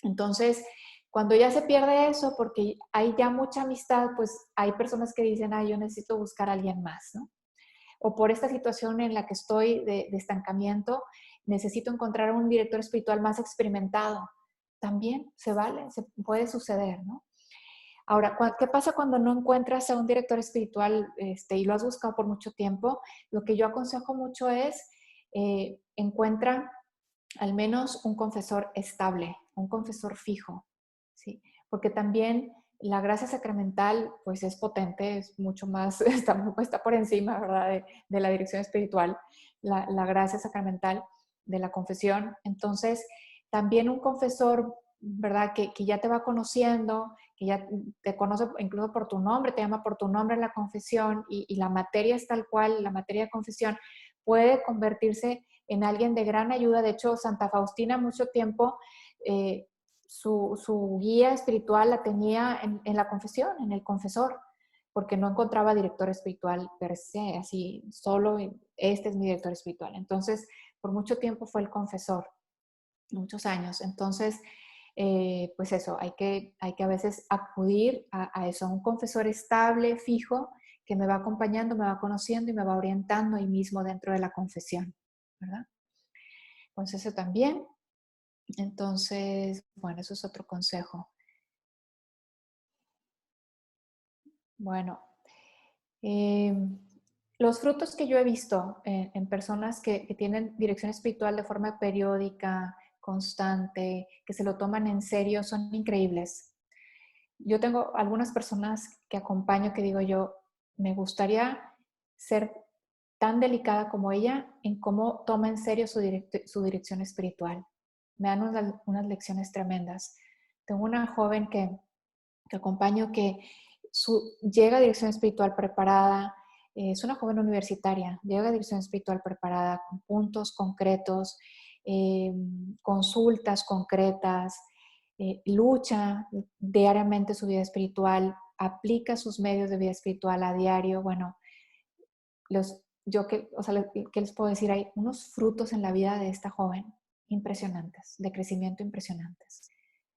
Entonces, cuando ya se pierde eso, porque hay ya mucha amistad, pues hay personas que dicen, yo necesito buscar a alguien más, ¿no? O por esta situación en la que estoy de estancamiento, necesito encontrar un director espiritual más experimentado. También se vale, se puede suceder, ¿no? Ahora, ¿qué pasa cuando no encuentras a un director espiritual y lo has buscado por mucho tiempo? Lo que yo aconsejo mucho es encuentra al menos un confesor estable, un confesor fijo, ¿sí? Porque también la gracia sacramental, pues es potente, es mucho más, está por encima, ¿verdad? De la dirección espiritual, la gracia sacramental de la confesión. Entonces, también un confesor, ¿verdad? Que ya te va conociendo, que ya te conoce incluso por tu nombre, te llama por tu nombre en la confesión y la materia es tal cual, la materia de confesión, puede convertirse en alguien de gran ayuda. De hecho, Santa Faustina mucho tiempo, su guía espiritual la tenía en la confesión, en el confesor, porque no encontraba director espiritual per se, así, solo este es mi director espiritual. Entonces, por mucho tiempo fue el confesor, muchos años. Entonces, pues eso, hay que a veces acudir a eso, a un confesor estable, fijo, que me va acompañando, me va conociendo y me va orientando ahí mismo dentro de la confesión, ¿verdad? Pues eso también. Entonces, bueno, eso es otro consejo. Bueno, eh, Los frutos que yo he visto en personas que tienen dirección espiritual de forma periódica, constante, que se lo toman en serio, son increíbles. Yo tengo algunas personas que acompaño que digo yo, me gustaría ser tan delicada como ella en cómo toma en serio su dirección espiritual. Me dan unas lecciones tremendas. Tengo una joven que acompaño que llega a dirección espiritual preparada, es una joven universitaria, llega a dirección espiritual preparada con puntos concretos, eh, consultas concretas, lucha diariamente su vida espiritual, aplica sus medios de vida espiritual a diario. Bueno, o sea, ¿qué les puedo decir? Hay unos frutos en la vida de esta joven impresionantes, de crecimiento impresionantes.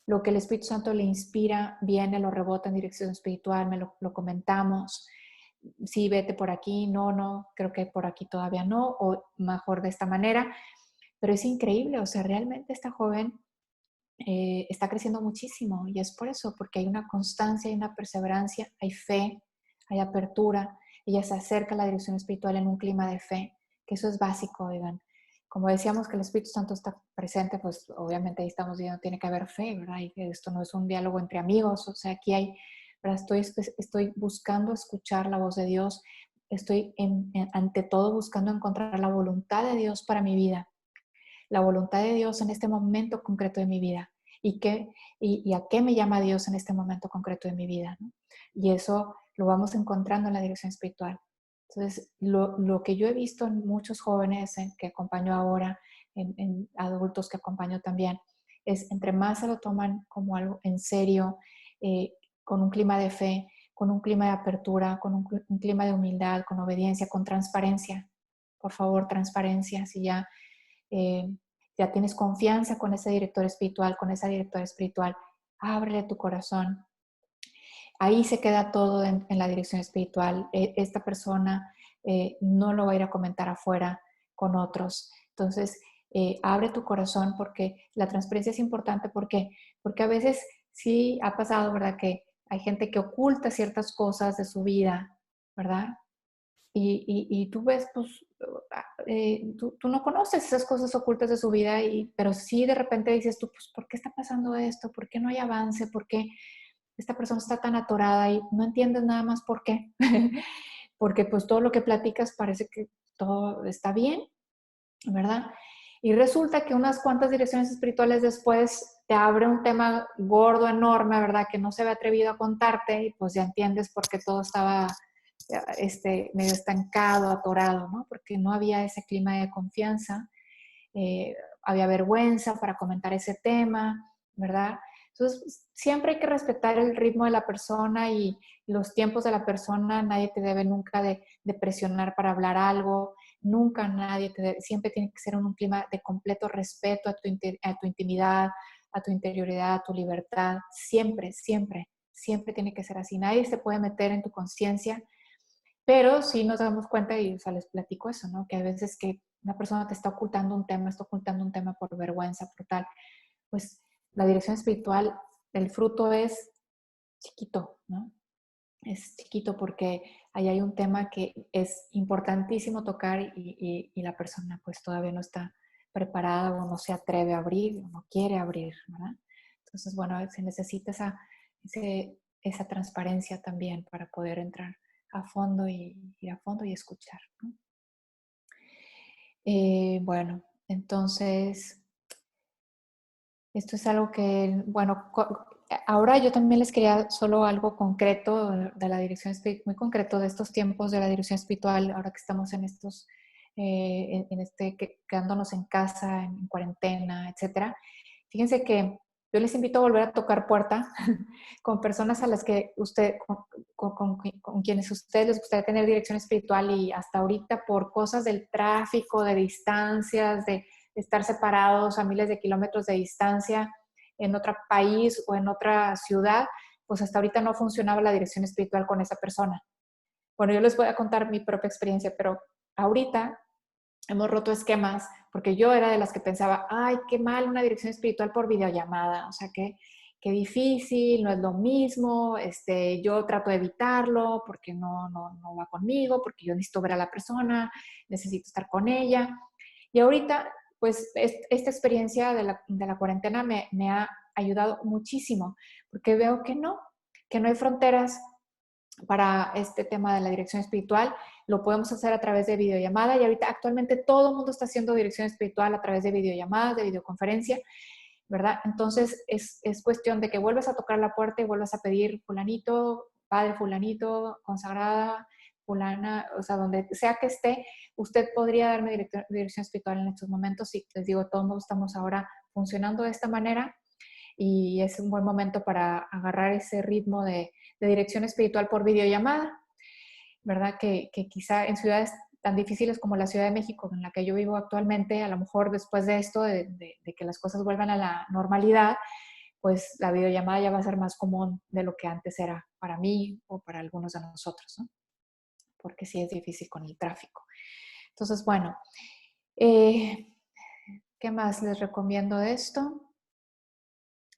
Lo que el Espíritu Santo le inspira, viene, lo rebota en dirección espiritual, lo comentamos. Sí, vete por aquí, no, creo que por aquí todavía no, o mejor de esta manera. Pero es increíble, o sea, realmente esta joven está creciendo muchísimo y es por eso, porque hay una constancia, hay una perseverancia, hay fe, hay apertura. Ella se acerca a la dirección espiritual en un clima de fe, que eso es básico, oigan. Como decíamos que el Espíritu Santo está presente, pues obviamente ahí estamos diciendo tiene que haber fe, ¿verdad? Y que esto no es un diálogo entre amigos, o sea, aquí hay, ¿verdad? Estoy buscando escuchar la voz de Dios, estoy ante todo buscando encontrar la voluntad de Dios para mi vida, la voluntad de Dios en este momento concreto de mi vida y a qué me llama Dios en este momento concreto de mi vida, ¿no? Y eso lo vamos encontrando en la dirección espiritual. Entonces, lo que yo he visto en muchos jóvenes que acompaño ahora, en adultos que acompaño también, es entre más se lo toman como algo en serio, con un clima de fe, con un clima de apertura, con un clima de humildad, con obediencia, con transparencia. Por favor, transparencia. Si eh, ya tienes confianza con ese director espiritual, con esa directora espiritual, ábrele tu corazón. Ahí se queda todo en la dirección espiritual. Esta persona no lo va a ir a comentar afuera con otros. Entonces, abre tu corazón porque la transparencia es importante. Porque a veces sí ha pasado, ¿verdad? Que hay gente que oculta ciertas cosas de su vida, ¿verdad? Y tú ves, pues, tú no conoces esas cosas ocultas de su vida, pero sí de repente dices tú, pues, ¿por qué está pasando esto? ¿Por qué no hay avance? ¿Por qué esta persona está tan atorada y no entiendes nada más por qué? Porque pues todo lo que platicas parece que todo está bien, ¿verdad? Y resulta que unas cuantas direcciones espirituales después te abre un tema gordo, enorme, ¿verdad? Que no se había atrevido a contarte y pues ya entiendes por qué todo estaba medio estancado, atorado, ¿no? Porque no había ese clima de confianza, había vergüenza para comentar ese tema, ¿verdad? Entonces, siempre hay que respetar el ritmo de la persona y los tiempos de la persona. Nadie te debe nunca de presionar para hablar algo. Nunca nadie te debe, siempre tiene que ser en un clima de completo respeto a tu intimidad, a tu interioridad, a tu libertad. Siempre, siempre, siempre tiene que ser así. Nadie se puede meter en tu conciencia, pero sí nos damos cuenta y, o sea, les platico eso, ¿no? Que hay veces que una persona te está ocultando un tema por vergüenza, por tal. Pues la dirección espiritual, el fruto es chiquito, ¿no? Es chiquito porque ahí hay un tema que es importantísimo tocar y la persona pues todavía no está preparada o no se atreve a abrir o no quiere abrir, ¿verdad? Entonces, bueno, se necesita esa transparencia también para poder entrar a fondo y ir a fondo y escuchar, ¿no? Bueno, entonces, esto es algo que, bueno, ahora yo también les quería solo algo concreto de la dirección espiritual, muy concreto de estos tiempos de la dirección espiritual, ahora que estamos en estos, quedándonos en casa, en cuarentena, etcétera. Fíjense que yo les invito a volver a tocar puerta con personas a las que con quienes a ustedes les gustaría tener dirección espiritual y hasta ahorita por cosas del tráfico, de distancias, de estar separados a miles de kilómetros de distancia en otro país o en otra ciudad, pues hasta ahorita no funcionaba la dirección espiritual con esa persona. Bueno, yo les voy a contar mi propia experiencia, pero ahorita hemos roto esquemas porque yo era de las que pensaba, ay, qué mal una dirección espiritual por videollamada, o sea, qué difícil, no es lo mismo, yo trato de evitarlo porque no va conmigo, porque yo necesito ver a la persona, necesito estar con ella. Y ahorita, pues, esta experiencia de la cuarentena me ha ayudado muchísimo, porque veo que no hay fronteras para este tema de la dirección espiritual. Lo podemos hacer a través de videollamada y ahorita actualmente todo el mundo está haciendo dirección espiritual a través de videollamadas, de videoconferencia, ¿verdad? Entonces es cuestión de que vuelvas a tocar la puerta y vuelvas a pedir fulanito, padre fulanito, consagrada, fulana, o sea, donde sea que esté, usted podría darme dirección espiritual en estos momentos y les digo, todos estamos ahora funcionando de esta manera y es un buen momento para agarrar ese ritmo de dirección espiritual por videollamada, ¿verdad? Que quizá en ciudades tan difíciles como la Ciudad de México, en la que yo vivo actualmente, a lo mejor después de esto, de que las cosas vuelvan a la normalidad, pues la videollamada ya va a ser más común de lo que antes era para mí o para algunos de nosotros, ¿no? Porque sí es difícil con el tráfico. Entonces, bueno, ¿qué más les recomiendo de esto?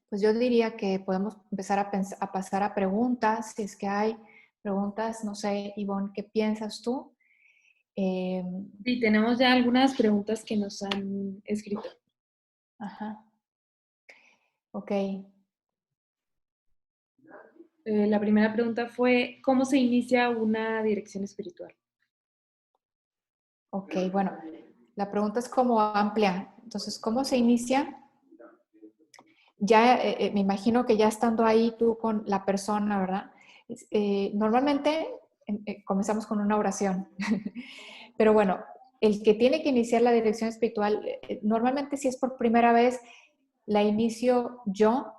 Pues yo diría que podemos empezar a pasar a preguntas, si es que hay preguntas, no sé, Ivonne, ¿qué piensas tú? Eh, Sí, tenemos ya algunas preguntas que nos han escrito. ajá, ok, La primera pregunta fue, ¿cómo se inicia una dirección espiritual? ok, bueno, la pregunta es como amplia, entonces, ¿cómo se inicia? Ya me imagino que ya estando ahí tú con la persona, ¿verdad? Normalmente comenzamos con una oración, pero bueno, el que tiene que iniciar la dirección espiritual, normalmente si es por primera vez, la inicio yo,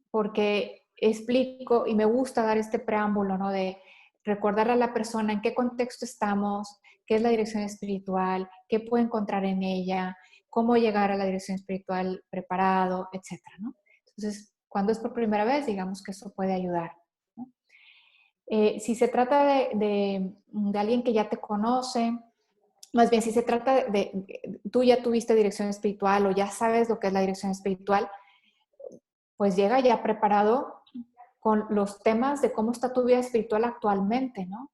porque explico y me gusta dar este preámbulo, ¿no? De recordarle a la persona en qué contexto estamos, qué es la dirección espiritual, qué puede encontrar en ella, cómo llegar a la dirección espiritual preparado, etcétera, ¿no? Entonces, cuando es por primera vez, digamos que eso puede ayudar, ¿no? Si se trata de alguien que ya te conoce, más bien si se trata tú ya tuviste dirección espiritual o ya sabes lo que es la dirección espiritual, pues llega ya preparado con los temas de cómo está tu vida espiritual actualmente, ¿no?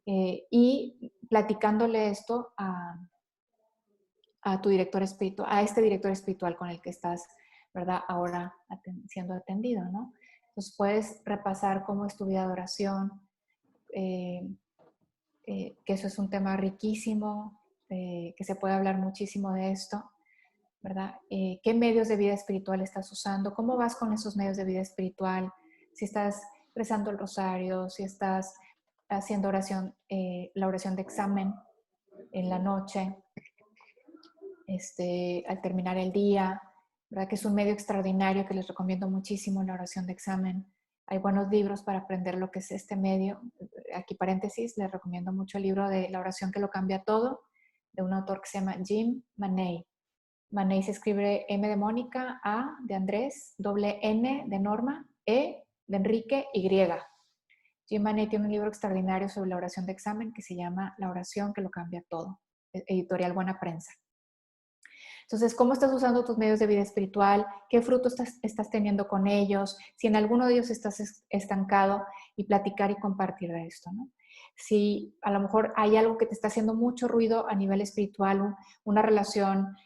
Y platicándole esto a tu director espiritual, a este director espiritual con el que estás, ¿verdad? Ahora siendo atendido, ¿no? Entonces puedes repasar cómo es tu vida de oración, eh, que eso es un tema riquísimo, que se puede hablar muchísimo de esto, ¿verdad? ¿Qué medios de vida espiritual estás usando? ¿Cómo vas con esos medios de vida espiritual? Si estás rezando el rosario, si estás haciendo oración, la oración de examen en la noche, al terminar el día, ¿verdad? Que es un medio extraordinario que les recomiendo muchísimo, la oración de examen. Hay buenos libros para aprender lo que es este medio. Aquí paréntesis, les recomiendo mucho el libro de La oración que lo cambia todo, de un autor que se llama Jim Maney. Maney se escribe M de Mónica, A de Andrés, doble N de Norma, E de Enrique, Y. Jim Maney tiene un libro extraordinario sobre la oración de examen que se llama La oración que lo cambia todo, editorial Buena Prensa. Entonces, ¿cómo estás usando tus medios de vida espiritual? ¿Qué fruto estás teniendo con ellos? Si en alguno de ellos estás estancado, y platicar y compartir de esto, ¿no? Si a lo mejor hay algo que te está haciendo mucho ruido a nivel espiritual, una relación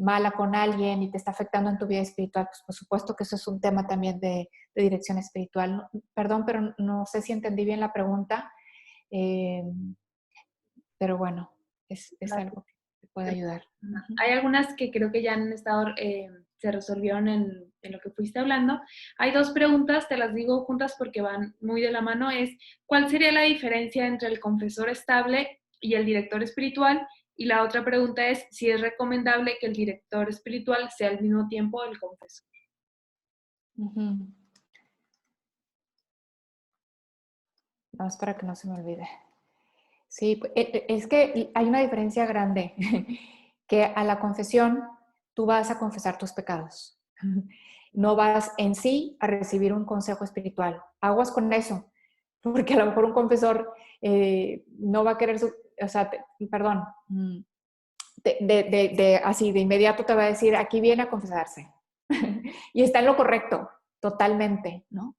mala con alguien y te está afectando en tu vida espiritual, pues por supuesto que eso es un tema también de dirección espiritual. Perdón, pero no sé si entendí bien la pregunta, eh, pero bueno, es algo que puede ayudar. Hay algunas que creo que ya han estado, se resolvieron en lo que fuiste hablando. Hay dos preguntas, te las digo juntas porque van muy de la mano. ¿Cuál sería la diferencia entre el confesor estable y el director espiritual? Y la otra pregunta es si es recomendable que el director espiritual sea al mismo tiempo el confesor. Uh-huh. Vamos para que no se me olvide. Sí, es que hay una diferencia grande, que a la confesión tú vas a confesar tus pecados. No vas en sí a recibir un consejo espiritual. Aguas con eso, porque a lo mejor un confesor no va a querer, o sea, perdón, así de inmediato te va a decir, aquí viene a confesarse. y está en lo correcto, totalmente, ¿no?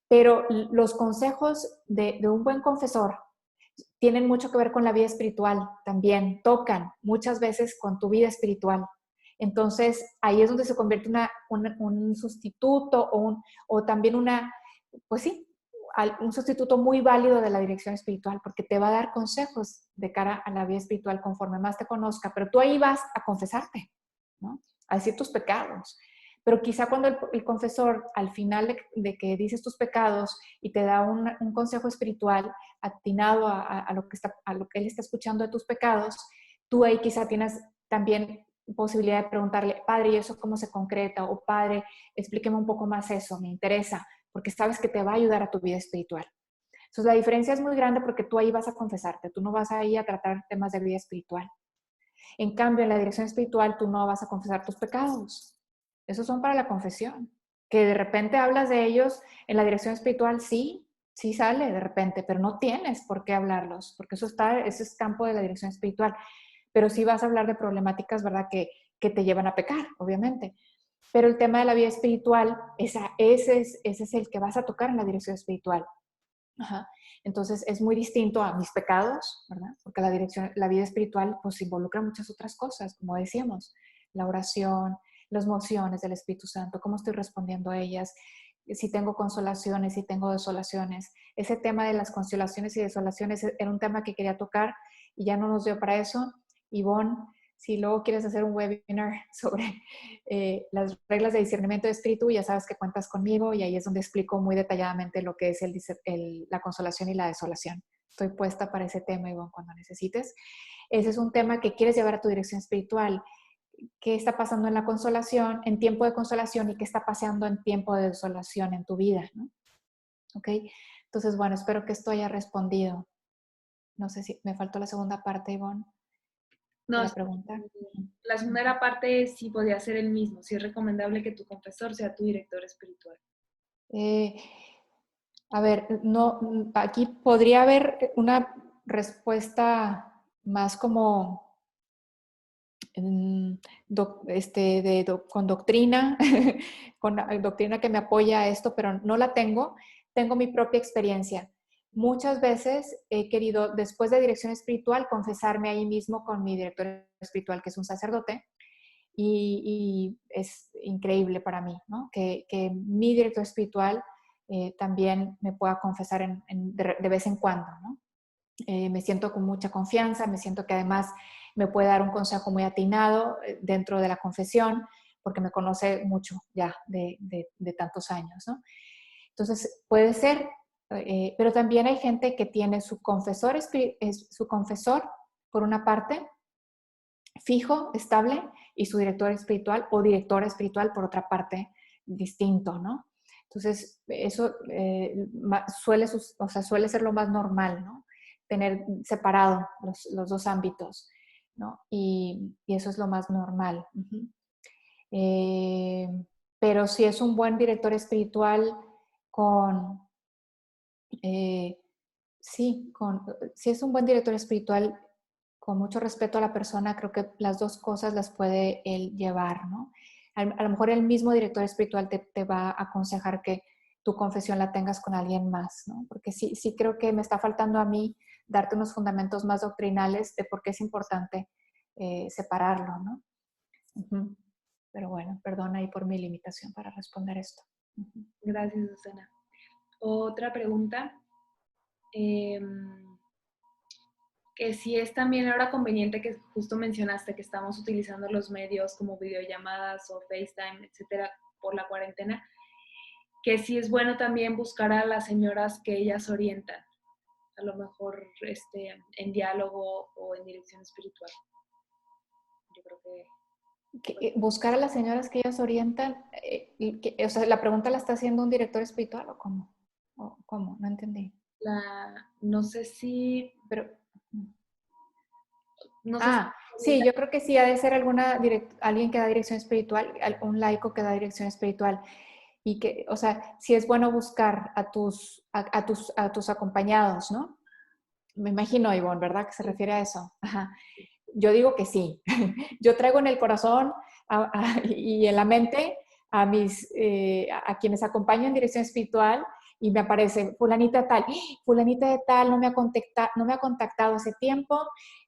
Pero los consejos de un buen confesor tienen mucho que ver con la vida espiritual también, tocan muchas veces con tu vida espiritual. Entonces, ahí es donde se convierte un sustituto o también pues sí, un sustituto muy válido de la dirección espiritual, porque te va a dar consejos de cara a la vida espiritual conforme más te conozca, pero tú ahí vas a confesarte, ¿no? A decir tus pecados. Pero quizá cuando el confesor, al final de que dices tus pecados y te da un consejo espiritual atinado a lo que él está escuchando de tus pecados, tú ahí quizá tienes también posibilidad de preguntarle, Padre, ¿y eso cómo se concreta? O Padre, explíqueme un poco más eso, me interesa, porque sabes que te va a ayudar a tu vida espiritual. Entonces la diferencia es muy grande porque tú ahí vas a confesarte, tú no vas ahí a tratar temas de vida espiritual. En cambio, en la dirección espiritual tú no vas a confesar tus pecados. Esos son para la confesión. Que de repente hablas de ellos en la dirección espiritual, sí, sí sale de repente, pero no tienes por qué hablarlos, porque ese es campo de la dirección espiritual. Pero sí vas a hablar de problemáticas, ¿verdad? Que te llevan a pecar, obviamente. Pero el tema de la vida espiritual, ese es el que vas a tocar en la dirección espiritual. Ajá. Entonces es muy distinto a mis pecados, ¿verdad? Porque la vida espiritual pues involucra muchas otras cosas, como decíamos, la oración, las mociones del Espíritu Santo, cómo estoy respondiendo a ellas, si tengo consolaciones, si tengo desolaciones. Ese tema de las consolaciones y desolaciones era un tema que quería tocar y ya no nos dio para eso. Ivonne, si luego quieres hacer un webinar sobre las reglas de discernimiento de espíritu, ya sabes que cuentas conmigo y ahí es donde explico muy detalladamente lo que es la consolación y la desolación. Estoy puesta para ese tema, Ivonne, cuando necesites. Ese es un tema que quieres llevar a tu dirección espiritual. ¿Qué está pasando en la consolación, en tiempo de consolación y qué está pasando en tiempo de desolación en tu vida, ¿no? ¿Ok? Entonces, bueno, espero que esto haya respondido. No sé si me faltó la segunda parte, Ivonne, de No, la pregunta. la segunda parte es si podría ser el mismo, si es recomendable que tu confesor sea tu director espiritual. Eh, a ver, no, aquí podría haber una respuesta más como con doctrina, con doctrina que me apoya a esto, pero no la tengo. Tengo mi propia experiencia. Muchas veces he querido, después de dirección espiritual, confesarme ahí mismo con mi director espiritual, que es un sacerdote, y es increíble para mí, ¿no? Que mi director espiritual también me pueda confesar de vez en cuando, ¿no? Me siento con mucha confianza, me siento que además me puede dar un consejo muy atinado dentro de la confesión, porque me conoce mucho ya de tantos años, ¿no? Entonces, puede ser, pero también hay gente que tiene su confesor, por una parte, fijo, estable, y su director espiritual o directora espiritual, por otra parte, distinto, ¿no? Entonces, eso suele ser lo más normal, ¿no? Tener separado los dos ámbitos, ¿no? Y eso es lo más normal. Uh-huh. eh, pero si es un buen director espiritual con, eh, sí, si es un buen director espiritual con mucho respeto a la persona, creo que las dos cosas las puede él llevar, ¿no? A lo mejor el mismo director espiritual te va a aconsejar que tu confesión la tengas con alguien más, ¿no? Porque sí creo que me está faltando a mí darte unos fundamentos más doctrinales de por qué es importante separarlo, ¿no? Uh-huh. Pero bueno, perdona ahí por mi limitación para responder esto. Uh-huh. Gracias, Susana. Otra pregunta. Que si es también ahora conveniente, que justo mencionaste que estamos utilizando los medios como videollamadas o FaceTime, etcétera, por la cuarentena, que si es bueno también buscar a las señoras que ellas orientan, a lo mejor en diálogo o en dirección espiritual. Yo creo que buscar a las señoras que ellas orientan, o sea, la pregunta la está haciendo un director espiritual o cómo? ¿O cómo? No entendí. No sé si... Pero, no sé sí, yo creo que sí, ha de ser alguien que da dirección espiritual, un laico que da dirección espiritual. Y que, o sea, sí es bueno buscar a tus acompañados, ¿no? Me imagino, Ivonne, ¿verdad? Que se refiere a eso. Ajá. Yo digo que sí. Yo traigo en el corazón y en la mente a quienes acompaño en dirección espiritual y me aparece fulanita de tal, fulanita de tal no me ha contactado hace tiempo,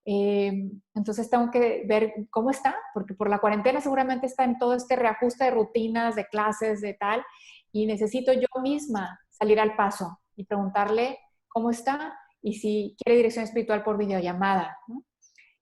entonces tengo que ver cómo está, porque por la cuarentena seguramente está en todo este reajuste de rutinas, de clases, de tal, y necesito yo misma salir al paso y preguntarle cómo está y si quiere dirección espiritual por videollamada, ¿no?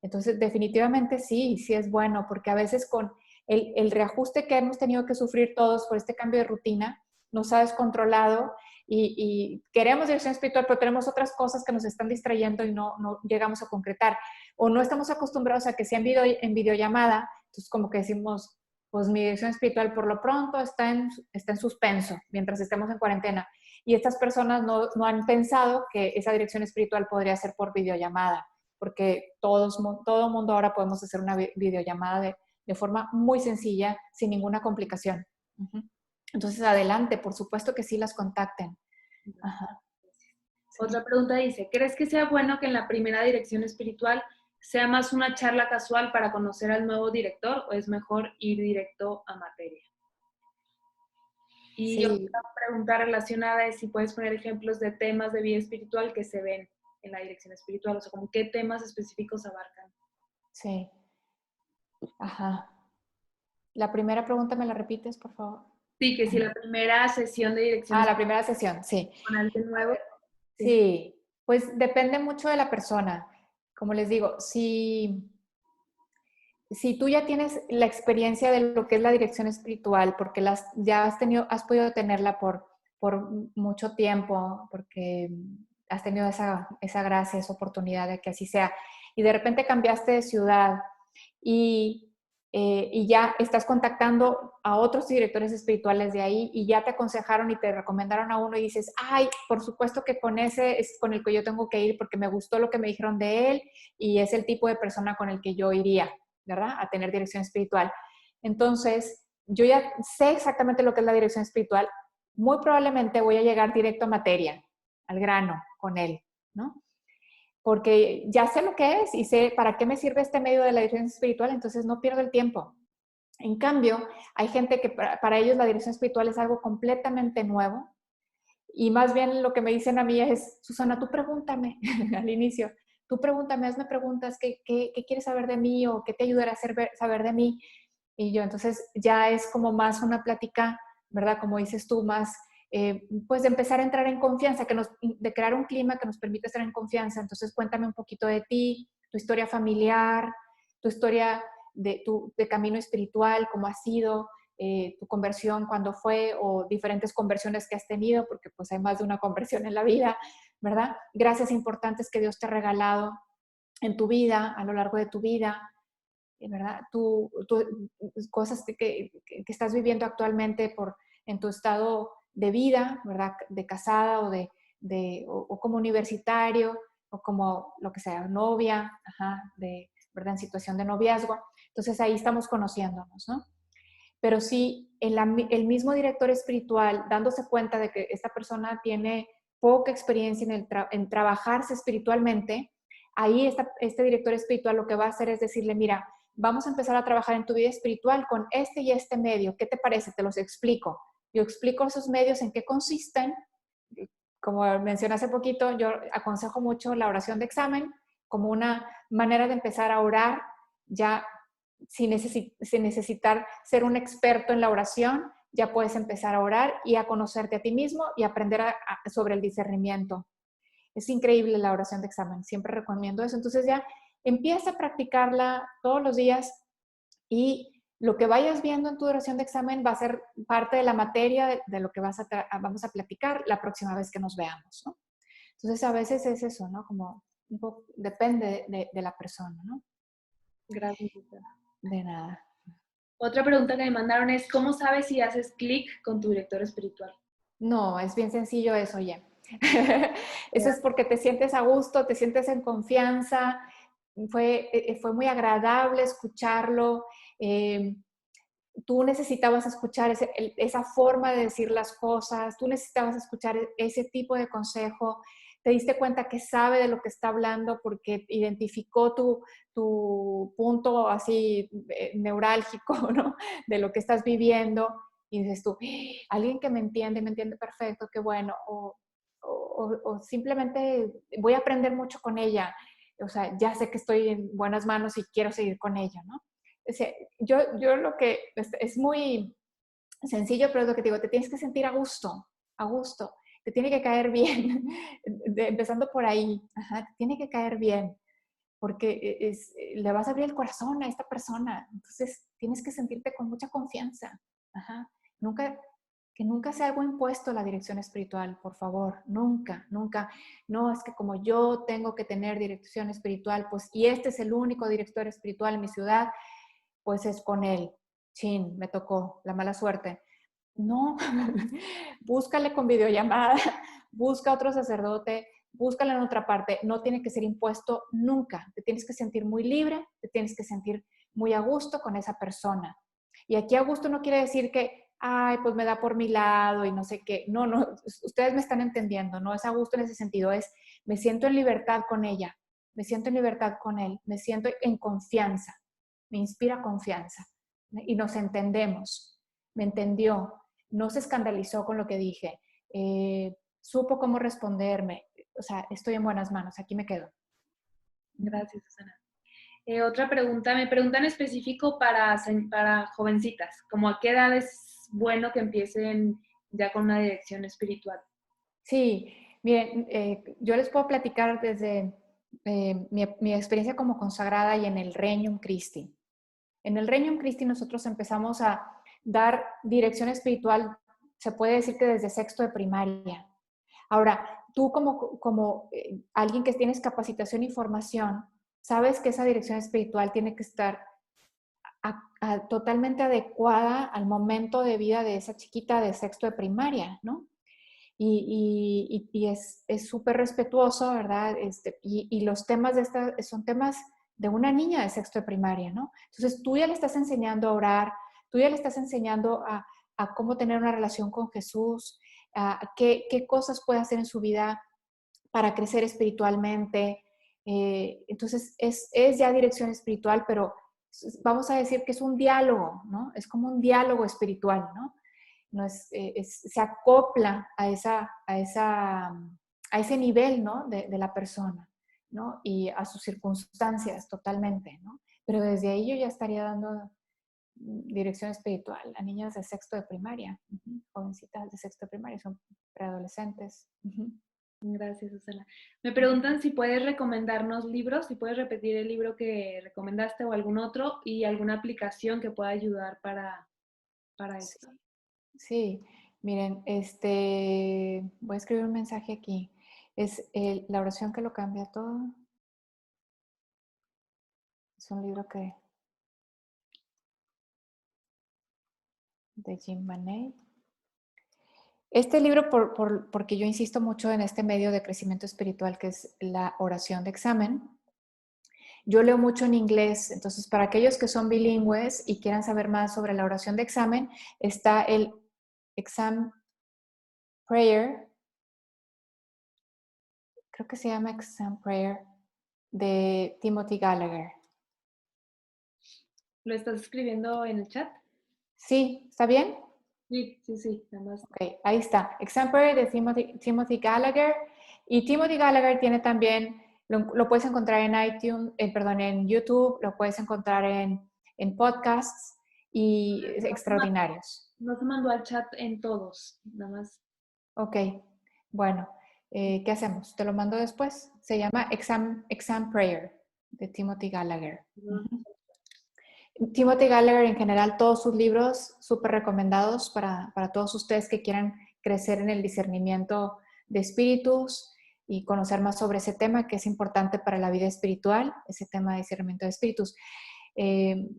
Entonces, definitivamente sí, sí es bueno, porque a veces con el reajuste que hemos tenido que sufrir todos por este cambio de rutina, nos ha descontrolado y queremos dirección espiritual, pero tenemos otras cosas que nos están distrayendo y no llegamos a concretar. O no estamos acostumbrados a que sea en videollamada, entonces como que decimos, pues mi dirección espiritual por lo pronto está en suspenso mientras estemos en cuarentena. Y estas personas no han pensado que esa dirección espiritual podría ser por videollamada, porque todo el mundo ahora podemos hacer una videollamada de forma muy sencilla, sin ninguna complicación. Uh-huh. Entonces, adelante, por supuesto que sí las contacten. Ajá. Sí. Otra pregunta dice, ¿crees que sea bueno que en la primera dirección espiritual sea más una charla casual para conocer al nuevo director o es mejor ir directo a materia? Y Sí. otra pregunta relacionada es si puedes poner ejemplos de temas de vida espiritual que se ven en la dirección espiritual, o sea, como qué temas específicos abarcan. Sí. Ajá. La primera pregunta, ¿me la repites, por favor? Sí, que si la primera sesión de dirección La espiritual primera sesión, sí. con alguien nuevo. Sí. Sí, pues depende mucho de la persona. Como les digo, si tú ya tienes la experiencia de lo que es la dirección espiritual, porque ya has podido tenerla por mucho tiempo, porque has tenido esa gracia, esa oportunidad de que así sea, y de repente cambiaste de ciudad y ya estás contactando a otros directores espirituales de ahí y ya te aconsejaron y te recomendaron a uno y dices, ay, por supuesto que con ese es con el que yo tengo que ir porque me gustó lo que me dijeron de él y es el tipo de persona con el que yo iría, ¿verdad? A tener dirección espiritual. Entonces, yo ya sé exactamente lo que es la dirección espiritual. Muy probablemente voy a llegar directo a materia, al grano, con él, ¿no? Porque ya sé lo que es y sé para qué me sirve este medio de la dirección espiritual, entonces no pierdo el tiempo. En cambio, hay gente que para ellos la dirección espiritual es algo completamente nuevo y más bien lo que me dicen a mí es, Susana, tú pregúntame al inicio, tú pregúntame, hazme preguntas, ¿qué quieres saber de mí o qué te ayudará a saber de mí? Y yo entonces ya es como más una plática, ¿verdad? Como dices tú, más pues de empezar a entrar en confianza, de crear un clima que nos permita estar en confianza. Entonces cuéntame un poquito de ti, tu historia familiar, tu historia de camino espiritual, cómo ha sido, tu conversión, cuándo fue, o diferentes conversiones que has tenido, porque pues hay más de una conversión en la vida, ¿verdad? Gracias importantes que Dios te ha regalado en tu vida, a lo largo de tu vida, ¿verdad? Cosas que estás viviendo actualmente en tu estado de vida, ¿verdad? De casada o como universitario o como lo que sea, novia, ajá, ¿verdad? En situación de noviazgo. Entonces ahí estamos conociéndonos, ¿no? Pero sí, el mismo director espiritual, dándose cuenta de que esta persona tiene poca experiencia en trabajarse espiritualmente, ahí este director espiritual lo que va a hacer es decirle, mira, vamos a empezar a trabajar en tu vida espiritual con este y este medio. ¿Qué te parece? Te los explico. Yo explico esos medios en qué consisten. Como mencioné hace poquito, yo aconsejo mucho la oración de examen como una manera de empezar a orar ya sin necesitar ser un experto en la oración, ya puedes empezar a orar y a conocerte a ti mismo y aprender sobre el discernimiento. Es increíble la oración de examen, siempre recomiendo eso. Entonces ya empieza a practicarla todos los días y lo que vayas viendo en tu oración de examen va a ser parte de la materia de lo que vamos a platicar la próxima vez que nos veamos, ¿no? Entonces a veces es eso, ¿no? Como un poco, depende de la persona, ¿no? Gracias. De nada. Otra pregunta que me mandaron es, ¿cómo sabes si haces clic con tu director espiritual? No, es bien sencillo eso, oye. Eso es porque te sientes a gusto, te sientes en confianza, fue muy agradable escucharlo. Tú necesitabas escuchar esa forma de decir las cosas, tú necesitabas escuchar ese tipo de consejo, te diste cuenta que sabe de lo que está hablando porque identificó tu punto así neurálgico, ¿no? De lo que estás viviendo y dices tú, alguien que me entiende perfecto, qué bueno, o simplemente voy a aprender mucho con ella, o sea, ya sé que estoy en buenas manos y quiero seguir con ella, ¿no? O sea, yo lo que es muy sencillo, pero es lo que te digo, te tienes que sentir a gusto, te tiene que caer bien, empezando por ahí, ajá, te tiene que caer bien, porque le vas a abrir el corazón a esta persona, entonces tienes que sentirte con mucha confianza, ajá, nunca, que nunca sea algo impuesto la dirección espiritual, por favor, nunca, nunca, no, es que como yo tengo que tener dirección espiritual, pues, y este es el único director espiritual en mi ciudad, pues es con él. Chin, me tocó la mala suerte. No, búscale con videollamada, busca otro sacerdote, búscala en otra parte. No tiene que ser impuesto nunca. Te tienes que sentir muy libre, te tienes que sentir muy a gusto con esa persona. Y aquí a gusto no quiere decir que, ay, pues me da por mi lado y no sé qué. No, no, ustedes me están entendiendo, no es a gusto en ese sentido, es me siento en libertad con ella, me siento en libertad con él, me siento en confianza, me inspira confianza y nos entendemos, me entendió, no se escandalizó con lo que dije, supo cómo responderme, o sea, estoy en buenas manos, aquí me quedo. Gracias, Susana. Otra pregunta, me preguntan específico para jovencitas, como a qué edad es bueno que empiecen ya con una dirección espiritual. Sí, miren, yo les puedo platicar desde mi experiencia como consagrada y en el Regnum Christi. En el Regnum Christi nosotros empezamos a dar dirección espiritual, se puede decir que desde sexto de primaria. Ahora, tú como alguien que tienes capacitación y formación, sabes que esa dirección espiritual tiene que estar totalmente adecuada al momento de vida de esa chiquita de sexto de primaria, ¿no? Y es súper respetuoso, ¿verdad? Y los temas de esta son temas de una niña de sexto de primaria, ¿no? Entonces tú ya le estás enseñando a orar, tú ya le estás enseñando a cómo tener una relación con Jesús, a qué cosas puede hacer en su vida para crecer espiritualmente. Entonces es ya dirección espiritual, pero vamos a decir que es un diálogo, ¿no? Es como un diálogo espiritual, ¿no? No se acopla a ese nivel, ¿no? De la persona, ¿no? Y a sus circunstancias totalmente, ¿no? Pero desde ahí yo ya estaría dando dirección espiritual a niñas de sexto de primaria, jovencitas de sexto de primaria, son preadolescentes. Gracias, Susana. Me preguntan si puedes recomendarnos libros, si puedes repetir el libro que recomendaste o algún otro y alguna aplicación que pueda ayudar para Sí, esto. sí. Miren, voy a escribir un mensaje aquí. Es La oración que lo cambia todo. Es un libro de Jim Manet. Este libro, porque yo insisto mucho en este medio de crecimiento espiritual que es la oración de examen, yo leo mucho en inglés, entonces para aquellos que son bilingües y quieran saber más sobre la oración de examen, está el Exam Prayer, creo que se llama Exam Prayer, de Timothy Gallagher. ¿Lo estás escribiendo en el chat? ¿Sí? ¿Está bien? Sí, nada más. Ok, ahí está. Exam Prayer de Timothy Gallagher. Y Timothy Gallagher tiene también, lo puedes encontrar en iTunes, en YouTube, lo puedes encontrar en podcasts y extraordinarios. No se mandó al chat en todos, nada más. Ok, bueno, ¿qué hacemos? Te lo mando después. Se llama Exam Prayer de Timothy Gallagher. Ujú. Timothy Gallagher en general, todos sus libros súper recomendados para todos ustedes que quieran crecer en el discernimiento de espíritus y conocer más sobre ese tema que es importante para la vida espiritual, ese tema de discernimiento de espíritus. Eh,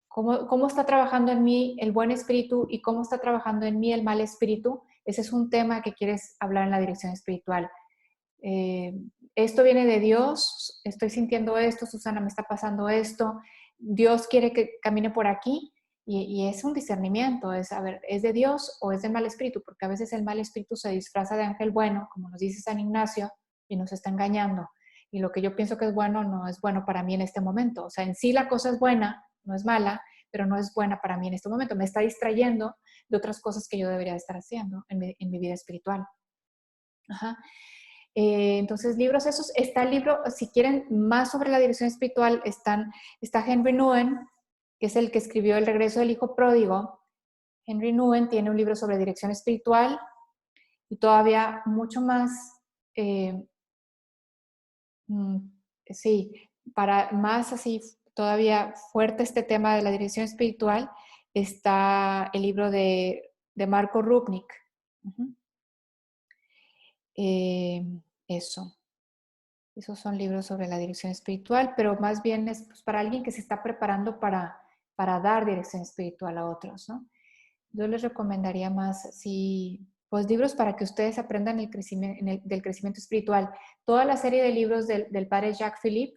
¿Cómo está trabajando en mí el buen espíritu y cómo está trabajando en mí el mal espíritu? Ese es un tema que quieres hablar en la dirección espiritual. Eh, Esto viene de Dios, estoy sintiendo esto, Susana, me está pasando esto, Dios quiere que camine por aquí y es un discernimiento, es, a ver, ¿es de Dios o es del mal espíritu? Porque a veces el mal espíritu se disfraza de ángel bueno, como nos dice San Ignacio, y nos está engañando. Y lo que yo pienso que es bueno no es bueno para mí en este momento. O sea, en sí la cosa es buena, no es mala, pero no es buena para mí en este momento. Me está distrayendo, de otras cosas que yo debería estar haciendo en mi vida espiritual. Ajá. Entonces, libros esos. Está el libro, si quieren más sobre la dirección espiritual, está Henry Nouwen, que es el que escribió El regreso del hijo pródigo. Henry Nouwen tiene un libro sobre dirección espiritual y todavía mucho más, mm, sí, para más así todavía fuerte este tema de la dirección espiritual, está el libro de Marco Rupnik. Uh-huh. Eso. Esos son libros sobre la dirección espiritual, pero más bien es pues, para alguien que se está preparando para dar dirección espiritual a otros, ¿no? Yo les recomendaría más, pues libros para que ustedes aprendan del crecimiento espiritual. Toda la serie de libros del padre Jacques Philippe,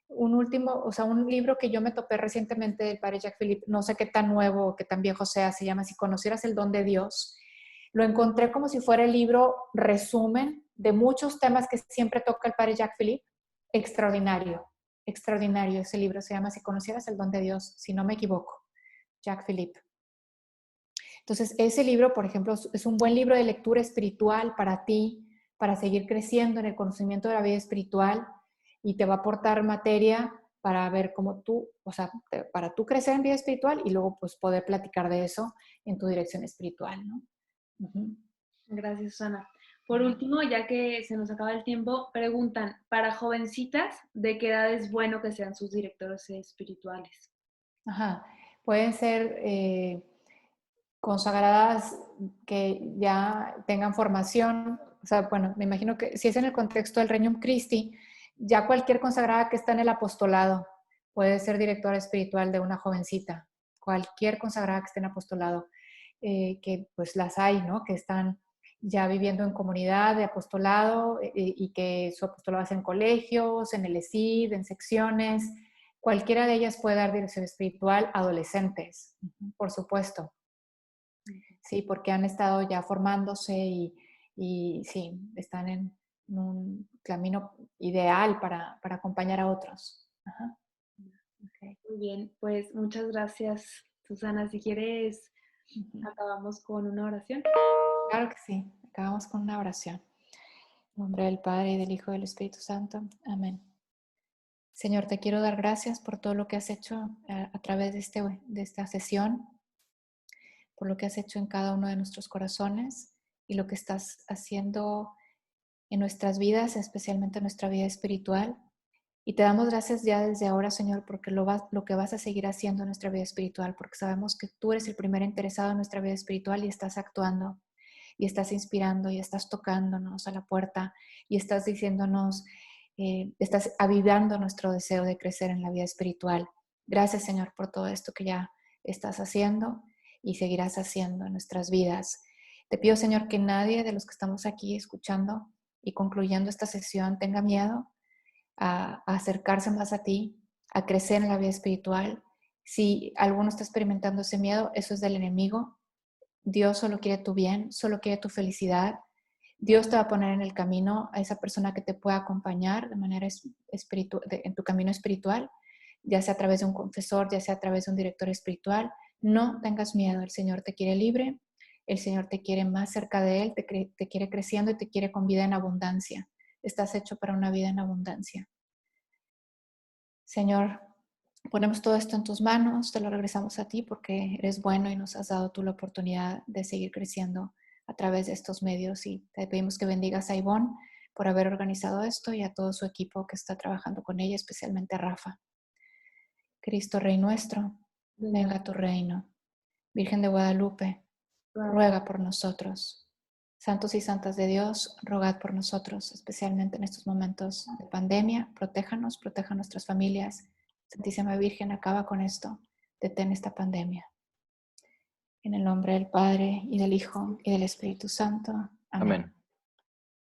un libro que yo me topé recientemente del padre Jacques Philippe, no sé qué tan nuevo o qué tan viejo sea, se llama Si conocieras el don de Dios. Lo encontré como si fuera el libro resumen de muchos temas que siempre toca el padre Jacques Philippe. Extraordinario, extraordinario ese libro, se llama Si conocieras el don de Dios, si no me equivoco, Jacques Philippe. Entonces, ese libro, por ejemplo, es un buen libro de lectura espiritual para ti, para seguir creciendo en el conocimiento de la vida espiritual y te va a aportar materia para ver cómo tú, o sea, para tú crecer en vida espiritual y luego pues poder platicar de eso en tu dirección espiritual, ¿no? Uh-huh. Gracias, Susana. Por último, ya que se nos acaba el tiempo, preguntan, para jovencitas, ¿de qué edad es bueno que sean sus directores espirituales? Ajá. Pueden ser consagradas que ya tengan formación, o sea, bueno, me imagino que si es en el contexto del Regnum Christi, ya cualquier consagrada que está en el apostolado puede ser directora espiritual de una jovencita, cualquier consagrada que esté en apostolado, que pues las hay, ¿no? Que están ya viviendo en comunidad de apostolado y que su apostolado es en colegios, en el ESID, en secciones, cualquiera de ellas puede dar dirección espiritual a adolescentes, por supuesto. Sí, porque han estado ya formándose y sí, están en un camino ideal para acompañar a otros. Ajá. Okay. Muy bien, pues muchas gracias, Susana. Si quieres, acabamos con una oración. Claro que sí. Acabamos con una oración. En nombre del Padre, y del Hijo, y del Espíritu Santo. Amén. Señor, te quiero dar gracias por todo lo que has hecho a través de esta sesión, por lo que has hecho en cada uno de nuestros corazones y lo que estás haciendo en nuestras vidas, especialmente en nuestra vida espiritual. Y te damos gracias ya desde ahora, Señor, porque lo que vas a seguir haciendo en nuestra vida espiritual, porque sabemos que tú eres el primer interesado en nuestra vida espiritual y estás actuando, y estás inspirando, y estás tocándonos a la puerta, y estás diciéndonos, estás avivando nuestro deseo de crecer en la vida espiritual. Gracias, Señor, por todo esto que ya estás haciendo y seguirás haciendo en nuestras vidas. Te pido, Señor, que nadie de los que estamos aquí escuchando y concluyendo esta sesión tenga miedo a acercarse más a ti, a crecer en la vida espiritual. Si alguno está experimentando ese miedo, eso es del enemigo. Dios solo quiere tu bien, solo quiere tu felicidad. Dios te va a poner en el camino a esa persona que te pueda acompañar de manera en tu camino espiritual, ya sea a través de un confesor, ya sea a través de un director espiritual. No tengas miedo, el Señor te quiere libre, el Señor te quiere más cerca de Él, te quiere creciendo y te quiere con vida en abundancia. Estás hecho para una vida en abundancia. Señor, ponemos todo esto en tus manos, te lo regresamos a ti porque eres bueno y nos has dado tú la oportunidad de seguir creciendo a través de estos medios, y te pedimos que bendigas a Ivonne por haber organizado esto y a todo su equipo que está trabajando con ella, especialmente a Rafa. Cristo Rey nuestro, venga a tu reino. Virgen de Guadalupe, ruega por nosotros. Santos y santas de Dios, rogad por nosotros, especialmente en estos momentos de pandemia. Protéjanos, proteja a nuestras familias. Santísima Virgen, acaba con esto. Detén esta pandemia. En el nombre del Padre, y del Hijo, y del Espíritu Santo. Amén. Amén.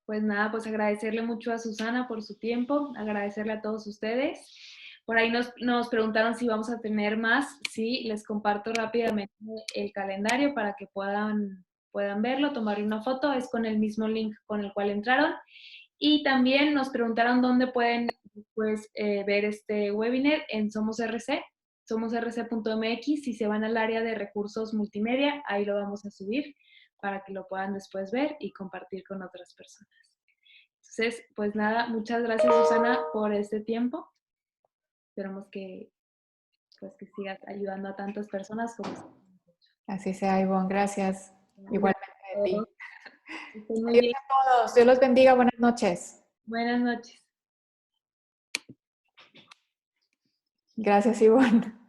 Pues nada, pues agradecerle mucho a Susana por su tiempo, agradecerle a todos ustedes. Por ahí nos preguntaron si vamos a tener más. Sí, les comparto rápidamente el calendario para que puedan verlo, tomarle una foto. Es con el mismo link con el cual entraron. Y también nos preguntaron dónde pueden ver este webinar en Somos RC. somosrc.mx. Si se van al área de recursos multimedia, ahí lo vamos a subir para que lo puedan después ver y compartir con otras personas. Entonces, pues nada, muchas gracias, Susana, por este tiempo. Esperamos que sigas ayudando a tantas personas como... Así sea, Ivonne. Gracias. Igualmente de ti. Estén muy Adiós bien. a todos. Dios los bendiga. Buenas noches. Buenas noches. Gracias, Ivonne.